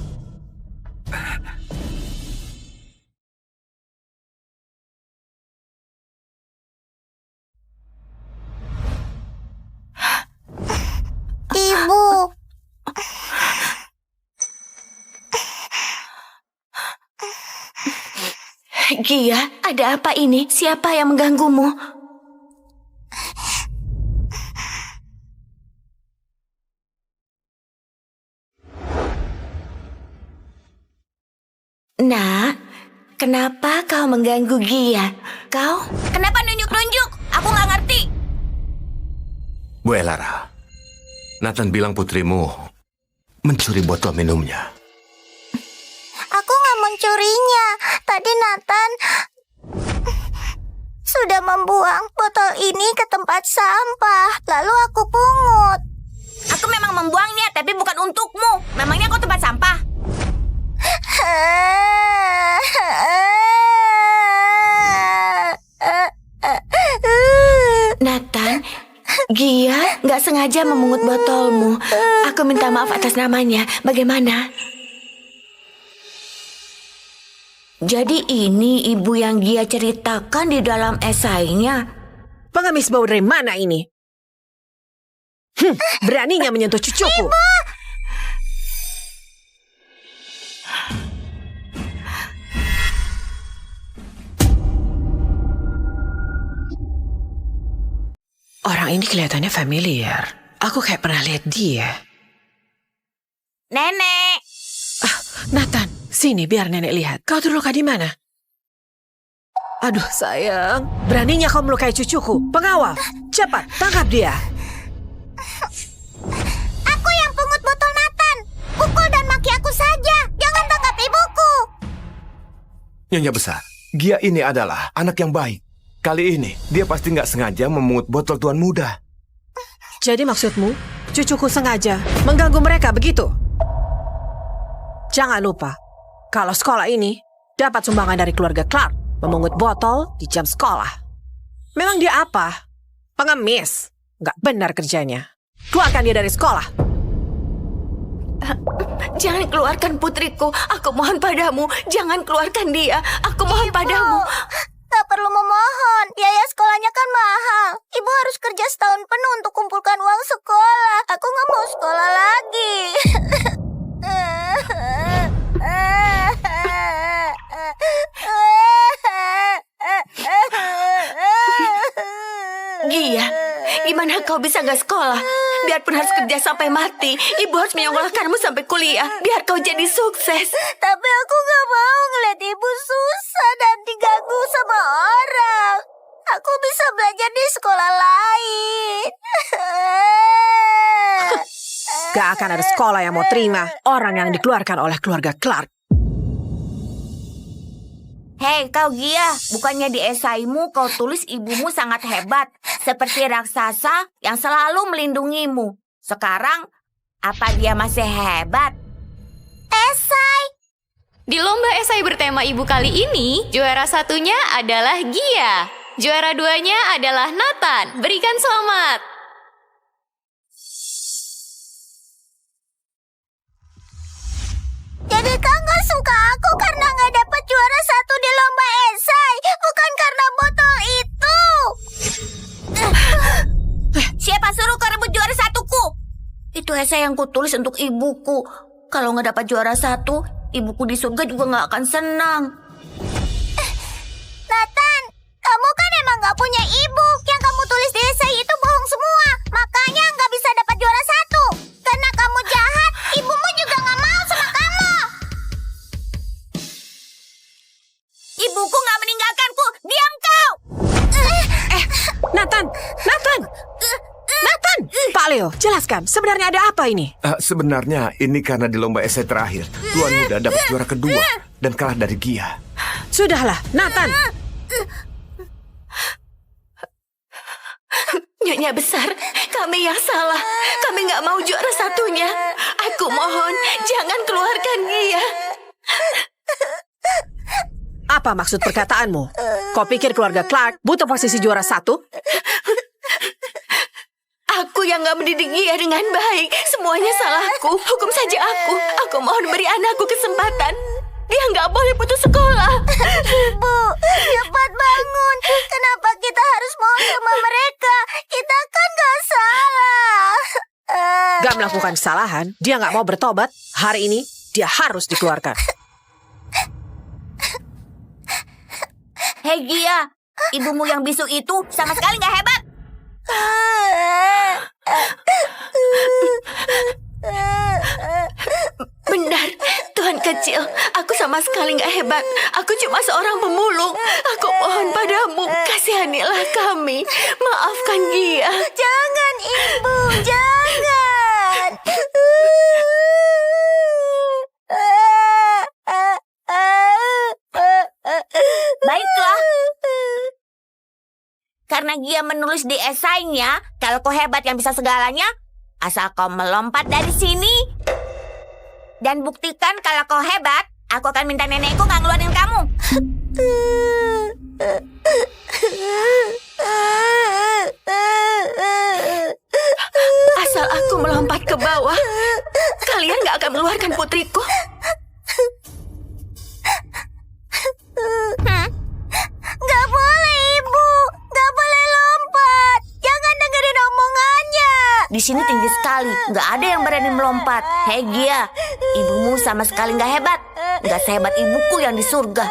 Gia, ada apa ini? Siapa yang mengganggumu? Nak, kenapa kau mengganggu Gia? Kau? Kenapa nunjuk-nunjuk? Aku nggak ngerti. Bu Elara, Nathan bilang putrimu mencuri botol minumnya. Aku nggak mencurinya. Tadi Nathan sudah membuang botol ini ke tempat sampah. Lalu aku pungut. Aku memang membuangnya, tapi bukan untukmu. Memangnya kau tempat sampah? Nathan, Gia nggak sengaja memungut botolmu. Aku minta maaf atas namanya. Bagaimana? Jadi ini ibu yang Gia ceritakan di dalam esainya. Pengemis bau dari mana ini? Beraninya menyentuh cucuku. Ibu! Orang ini kelihatannya familiar. Aku kayak pernah lihat dia. Nenek. Nathan, sini biar nenek lihat. Kau terluka di mana? Aduh sayang, beraninya kau melukai cucuku. Pengawal, cepat tangkap dia. Aku yang pungut botol Nathan. Pukul dan maki aku saja. Jangan tangkap ibuku. Nyonya besar, Gia ini adalah anak yang baik. Kali ini, dia pasti nggak sengaja memungut botol tuan muda. Jadi maksudmu, cucuku sengaja mengganggu mereka begitu? Jangan lupa, kalau sekolah ini dapat sumbangan dari keluarga Clark, memungut botol di jam sekolah. Memang dia apa? Pengemis. Nggak benar kerjanya. Keluarkan dia dari sekolah. Jangan keluarkan putriku. Aku mohon padamu. Jangan keluarkan dia. Aku mohon padamu. Gak perlu memohon. Biaya sekolahnya kan mahal. Ibu harus kerja setahun penuh untuk kumpulkan uang sekolah. Aku gak mau sekolah lagi. Gia, gimana kau bisa gak sekolah? Biarpun harus kerja sampai mati, ibu harus menyekolahkanmu sampai kuliah. Biar kau jadi sukses. Tapi aku gak mau ngeliat ibu susah dan diganggu sama orang. Aku bisa belajar di sekolah lain. Gak akan ada sekolah yang mau terima orang yang dikeluarkan oleh keluarga Clark. Hei kau Gia, bukannya di esaimu kau tulis ibumu sangat hebat, seperti raksasa yang selalu melindungimu. Sekarang, apa dia masih hebat? Esai! Di lomba esai bertema ibu kali ini, juara satunya adalah Gia. Juara duanya adalah Nathan. Berikan selamat. Jadi kau gak suka aku karena gak dapat juara satu di lomba esai, bukan karena botol itu. Siapa suruh kau rebut juara satuku? Itu esai yang kutulis untuk ibuku. Kalau gak dapat juara satu, ibuku di surga juga gak akan senang. Nathan, kamu kan emang gak punya ibu. Yang kamu tulis di esai itu bohong semua. Makanya gak bisa dapat juara satu. Karena kamu jahat, ibumu juga gak mau sama kamu. Ibuku gak meninggalkanku. Diam kau! Nathan! Pak Leo, jelaskan. Sebenarnya ada apa ini? Sebenarnya ini karena di lomba esai terakhir, tuan muda dapat juara kedua dan kalah dari Gia. Sudahlah, Nathan. Nyonya besar, kami yang salah. Kami gak mau juara satunya. Aku mohon, jangan keluarkan Gia. Apa maksud perkataanmu? Kau pikir keluarga Clark butuh posisi juara satu? Aku yang gak mendidik Gia dengan baik. Semuanya salahku. Hukum saja aku. Aku mohon beri anakku kesempatan. Dia gak boleh putus sekolah. Ibu, cepat bangun. Kenapa kita harus mohon sama mereka? Kita kan gak salah. Gak melakukan kesalahan. Dia gak mau bertobat. Hari ini dia harus dikeluarkan. Hei Gia, ibumu yang bisu itu sama sekali nggak hebat. Benar, Tuhan kecil. Aku sama sekali nggak hebat. Aku cuma seorang pemulung. Aku mohon padamu, kasihanilah kami. Maafkan Gia. Jangan, Ibu, jangan. Baiklah. Karena Gia menulis di esainya, kalau kau hebat yang bisa segalanya, asal kau melompat dari sini dan buktikan kalau kau hebat, aku akan minta nenekku nggak ngeluarin kamu. Asal aku melompat ke bawah, kalian nggak akan mengeluarkan putriku. Nggak boleh, Ibu. Nggak boleh lompat. Jangan dengerin omongannya. Di sini tinggi sekali, nggak ada yang berani melompat. Hei Gia, ibumu sama sekali nggak hebat. Nggak sehebat ibuku yang di surga.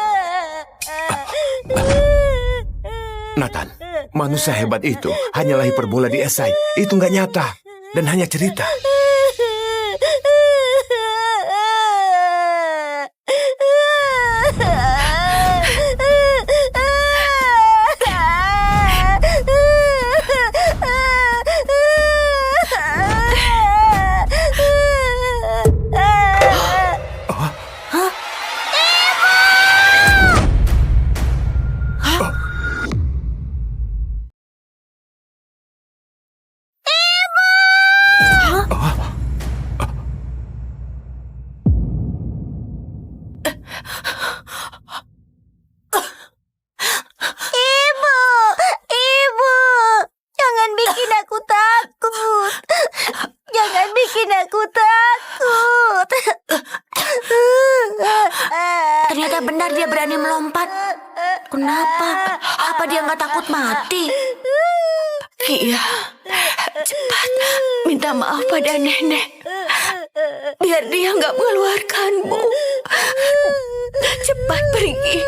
Nathan, manusia hebat itu hanyalah hiperbola di esai. Itu nggak nyata dan hanya cerita. Ibu, jangan bikin aku takut. Jangan bikin aku takut. Ternyata benar dia berani melompat. Kenapa? Apa dia nggak takut mati? Iya, cepat minta maaf pada nenek. Biar dia nggak mengeluarkanmu. Cepat pergi.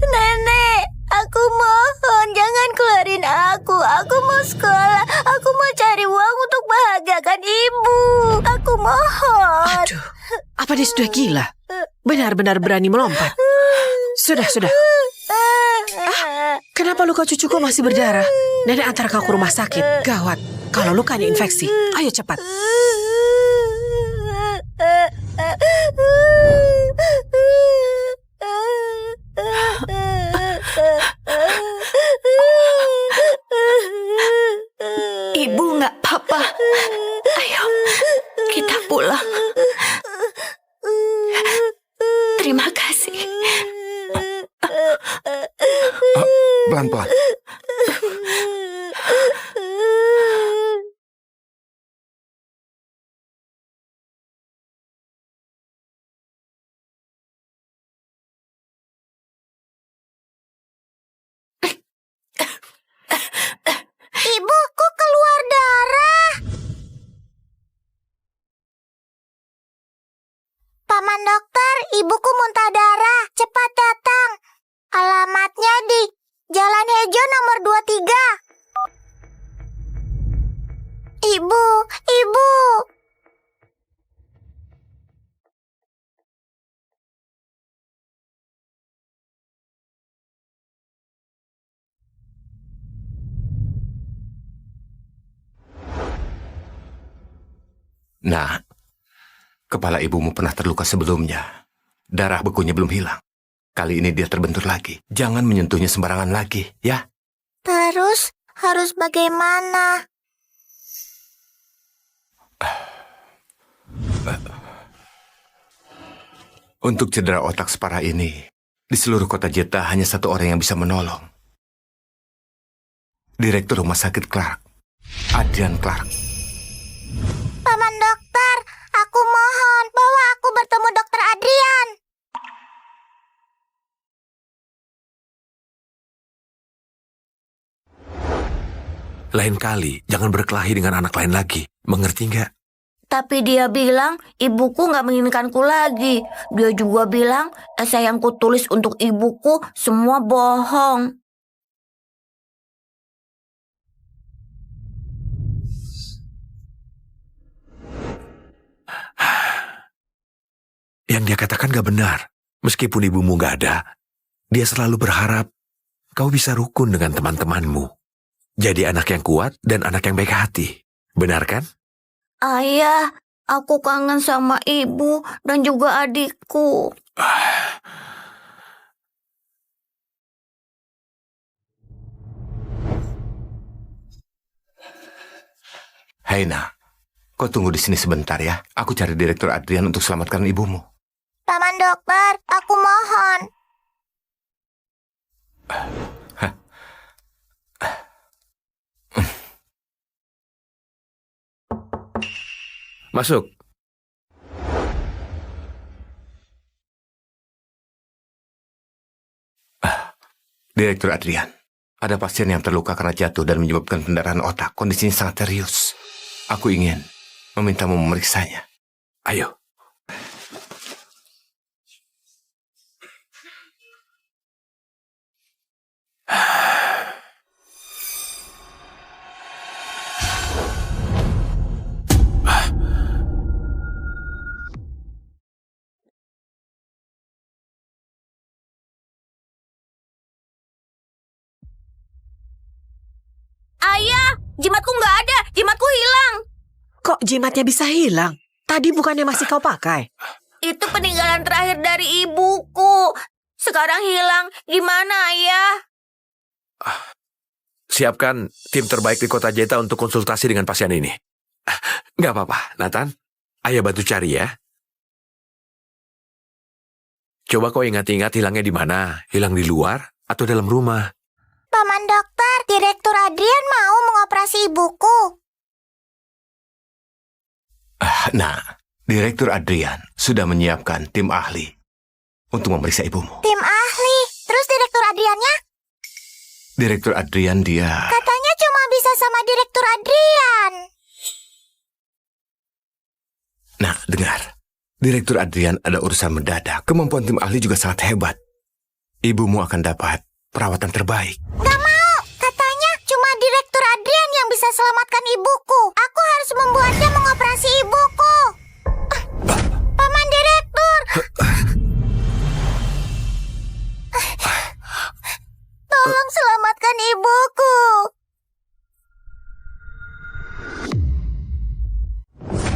Nenek, aku mohon jangan keluarin aku. Aku mau sekolah. Aku mau cari uang untuk bahagiakan ibu. Aku mohon. Aduh, apa dia sudah gila? Benar-benar berani melompat. Sudah. Kenapa luka cucuku masih berdarah? Nenek antar kau ke rumah sakit. Gawat, kalau lukanya infeksi. Ayo cepat. Ibu nggak apa-apa. Ayo, kita pulang. Terima kasih. Pelan-pelan. Ibu, kok keluar darah? Paman dokter, ibuku muntah darah. Cepat datang. Alamatnya di Jalan Hejo nomor 23. Ibu. Nah, kepala ibumu pernah terluka sebelumnya. Darah bekunya belum hilang. Kali ini dia terbentur lagi. Jangan menyentuhnya sembarangan lagi, ya? Terus harus bagaimana? Untuk cedera otak separah ini, di seluruh kota Jeddah hanya satu orang yang bisa menolong. Direktur Rumah Sakit Clark, Adrian Clark. Paman dokter, aku mohon bawa aku bertemu dokter Adrian. Lain kali, jangan berkelahi dengan anak lain lagi. Mengerti nggak? Tapi dia bilang ibuku nggak menginginkanku lagi. Dia juga bilang esai yang kutulis untuk ibuku semua bohong. Yang dia katakan gak benar. Meskipun ibumu gak ada, dia selalu berharap kau bisa rukun dengan teman-temanmu. Jadi anak yang kuat dan anak yang baik hati. Benar kan? Ayah, aku kangen sama ibu dan juga adikku. Heina, kau tunggu di sini sebentar ya. Aku cari Direktur Adrian untuk selamatkan ibumu. Paman dokter, aku mohon. Masuk. Direktur Adrian, ada pasien yang terluka karena jatuh dan menyebabkan pendarahan otak. Kondisinya sangat serius. Aku ingin memintamu memeriksanya. Ayo. Ayah, jimatku nggak ada. Jimatku hilang. Kok jimatnya bisa hilang? Tadi bukannya masih kau pakai? Itu peninggalan terakhir dari ibuku. Sekarang hilang. Gimana, Ayah? Siapkan tim terbaik di kota Jeta untuk konsultasi dengan pasien ini. Nggak apa-apa, Nathan. Ayah bantu cari ya. Coba kau ingat-ingat hilangnya di mana? Hilang di luar atau dalam rumah? Paman dokter, Direktur Adrian mau mengoperasi ibuku. Nah, Direktur Adrian sudah menyiapkan tim ahli untuk memeriksa ibumu. Tim ahli. Terus Direktur Adriannya? Direktur Adrian dia... Katanya cuma bisa sama Direktur Adrian. Nah, dengar. Direktur Adrian ada urusan mendadak. Kemampuan tim ahli juga sangat hebat. Ibumu akan dapat perawatan terbaik. Gak mau. Katanya cuma Direktur Adrian yang bisa selamatkan ibuku. Aku harus membuatnya mengoperasi ibuku. Paman Direktur. Tolong selamatkan ibuku.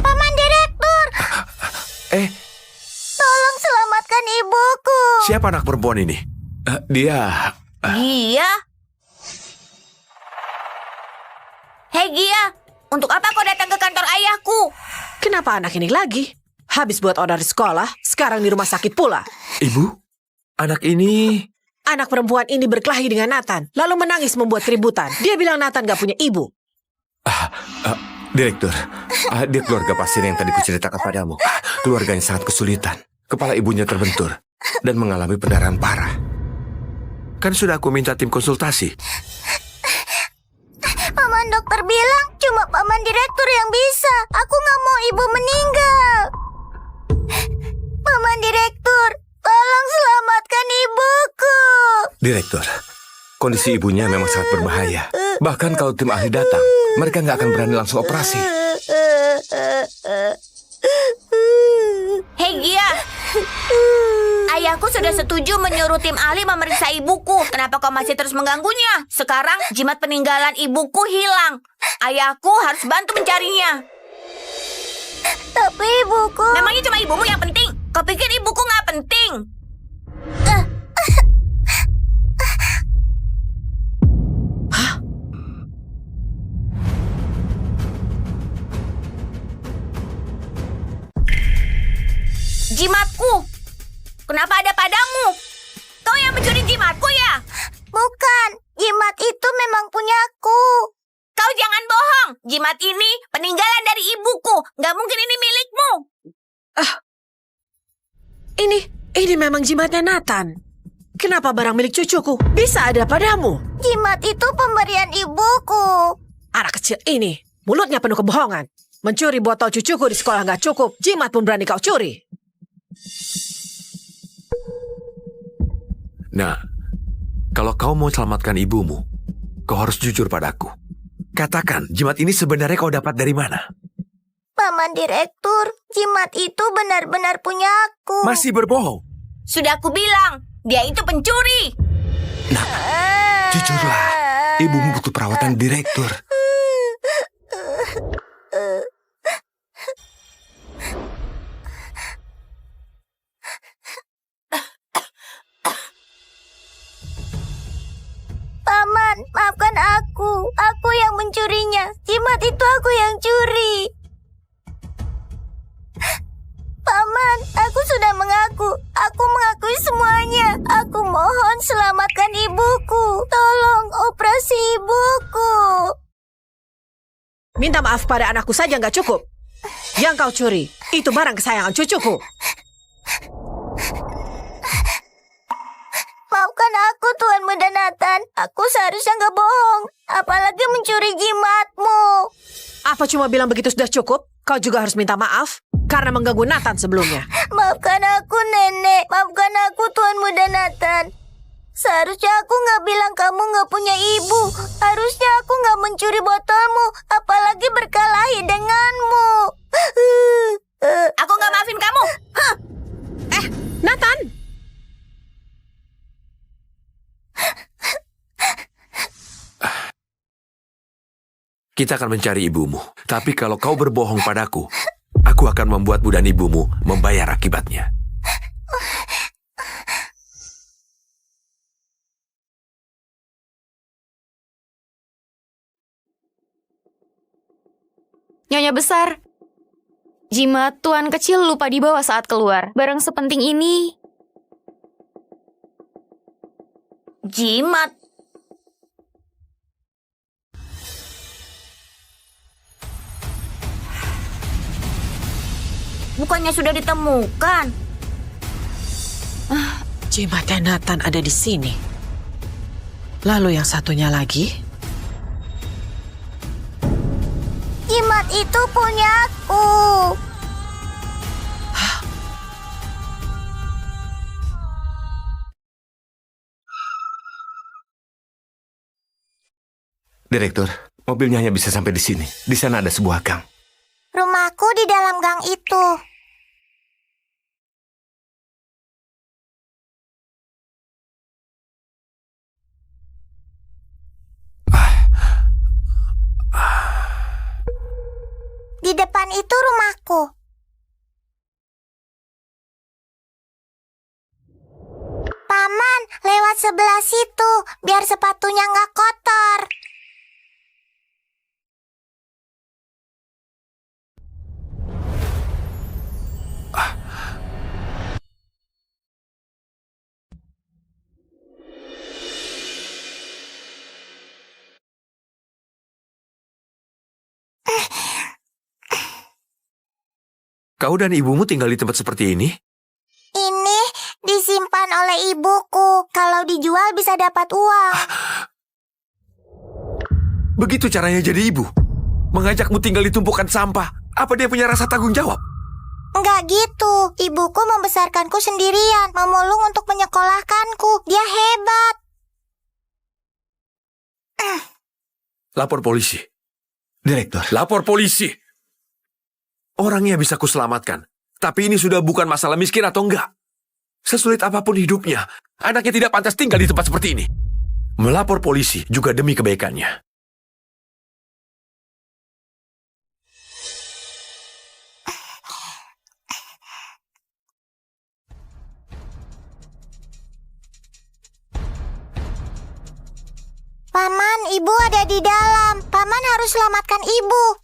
Paman Direktur. Tolong selamatkan ibuku. Siapa anak perempuan ini? Dia... Gia? Hei Gia, untuk apa kau datang ke kantor ayahku? Kenapa anak ini lagi? Habis buat order di sekolah, sekarang di rumah sakit pula. Ibu, anak ini... Anak perempuan ini berkelahi dengan Nathan, lalu menangis membuat keributan. Dia bilang Nathan gak punya ibu. Direktur, dia keluarga pasien yang tadi kuceritakan padamu. Keluarganya sangat kesulitan. Kepala ibunya terbentur dan mengalami pendarahan parah. Kan sudah aku minta tim konsultasi. Paman dokter bilang cuma paman direktur yang bisa. Aku gak mau ibu meninggal. Paman direktur, tolong selamatkan ibuku. Direktur, kondisi ibunya memang sangat berbahaya. Bahkan kalau tim ahli datang, mereka nggak akan berani langsung operasi. Hei Gia, ayahku sudah setuju menyuruh tim ahli memeriksa ibuku. Kenapa kau masih terus mengganggunya? Sekarang jimat peninggalan ibuku hilang. Ayahku harus bantu mencarinya. Tapi ibuku... Memangnya cuma ibumu yang penting? Kau pikir ibuku nggak penting? Jimatku, kenapa ada padamu? Kau yang mencuri jimatku ya? Bukan, jimat itu memang punyaku. Kau jangan bohong. Jimat ini peninggalan dari ibuku. Gak mungkin ini milikmu. Ini memang jimatnya Nathan. Kenapa barang milik cucuku bisa ada padamu? Jimat itu pemberian ibuku. Anak kecil ini, mulutnya penuh kebohongan. Mencuri botol cucuku di sekolah nggak cukup. Jimat pun berani kau curi. Nah, kalau kau mau selamatkan ibumu, kau harus jujur padaku. Katakan, jimat ini sebenarnya kau dapat dari mana? Paman Direktur, jimat itu benar-benar punya aku. Masih berbohong. Sudah aku bilang, dia itu pencuri. Nah, jujurlah. Ibumu butuh perawatan direktur. Paman, maafkan aku. Aku yang mencurinya. Jimat itu aku yang curi. Paman, aku sudah mengaku. Aku mengakui semuanya. Aku mohon selamatkan ibuku. Tolong operasi ibuku. Minta maaf pada anakku saja nggak cukup. Yang kau curi, itu barang kesayangan cucuku. Maafkan aku, Tuan Muda Nathan. Aku seharusnya nggak bohong. Apalagi mencuri jimatmu. Apa cuma bilang begitu sudah cukup? Kau juga harus minta maaf karena mengganggu Nathan sebelumnya. Maafkan aku, Nenek. Maafkan aku, Tuan Muda Nathan. Seharusnya aku nggak bilang kamu nggak punya ibu. Harusnya aku nggak mencuri botolmu. Apalagi berkelahi denganmu. Aku nggak maafin kamu. Nathan! Kita akan mencari ibumu. Tapi kalau kau berbohong padaku, aku akan membuatmu dan ibumu membayar akibatnya. Nyonya besar, jimat tuan kecil lupa dibawa saat keluar. Barang sepenting ini. Jimat. Bukannya sudah ditemukan? Jimatnya Nathan ada di sini. Lalu yang satunya lagi? Jimat itu punya aku. Direktur, mobilnya hanya bisa sampai di sini. Di sana ada sebuah gang. Rumahku di dalam gang itu. Di depan itu rumahku. Paman, lewat sebelah situ, biar sepatunya nggak kotor. Kau dan ibumu tinggal di tempat seperti ini? Ini disimpan oleh ibuku. Kalau dijual bisa dapat uang. Begitu caranya jadi ibu? Mengajakmu tinggal di tumpukan sampah. Apa dia punya rasa tanggung jawab? Enggak gitu. Ibuku membesarkanku sendirian, memulung untuk menyekolahkanku. Dia hebat. Lapor polisi. Direktur. Lapor polisi. Orangnya bisa kuselamatkan. Tapi ini sudah bukan masalah miskin atau enggak. Sesulit apapun hidupnya, anaknya tidak pantas tinggal di tempat seperti ini. Melapor polisi juga demi kebaikannya. Paman, ibu ada di dalam. Paman harus selamatkan ibu.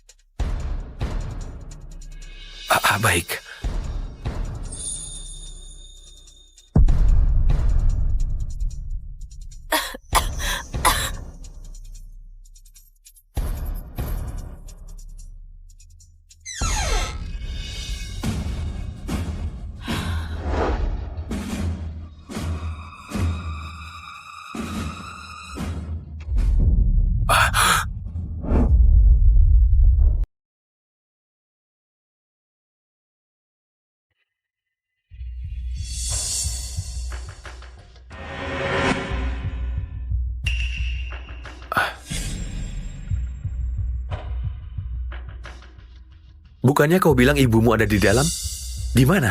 Baik. Bukannya kau bilang ibumu ada di dalam? Di mana?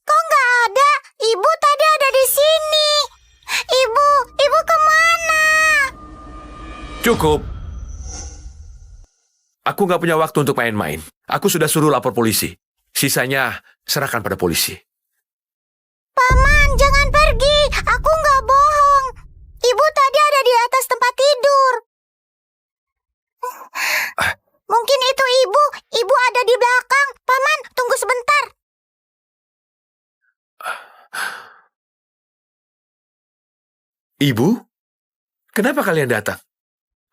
Kok nggak ada? Ibu tadi ada di sini. Ibu kemana? Cukup. Aku nggak punya waktu untuk main-main. Aku sudah suruh lapor polisi. Sisanya serahkan pada polisi. Paman, jangan pergi. Aku nggak bohong. Ibu tadi ada di atas tempat tidur. Mungkin itu ibu. Ibu ada di belakang. Paman, tunggu sebentar. Ibu? Kenapa kalian datang?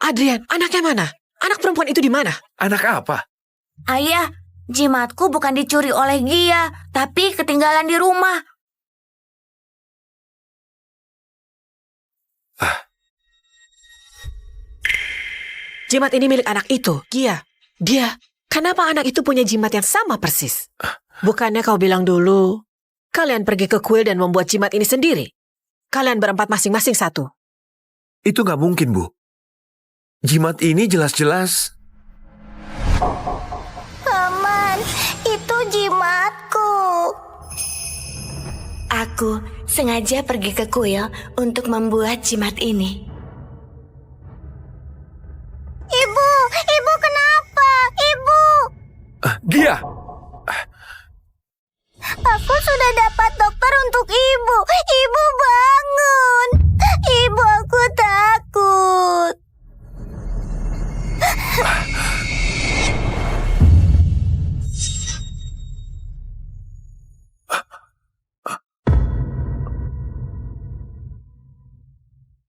Adrian, anaknya mana? Anak perempuan itu di mana? Anak apa? Ayah, jimatku bukan dicuri oleh Gia, tapi ketinggalan di rumah. Jimat ini milik anak itu, Gia. Kenapa anak itu punya jimat yang sama persis? Bukannya kau bilang dulu, kalian pergi ke kuil dan membuat jimat ini sendiri? Kalian berempat masing-masing satu. Itu nggak mungkin, Bu. Jimat ini jelas-jelas... Paman, itu jimatku. Aku sengaja pergi ke kuil untuk membuat jimat ini. Ibu kenapa? Ibu! Gia! Aku sudah dapat dokter untuk ibu. Ibu baik.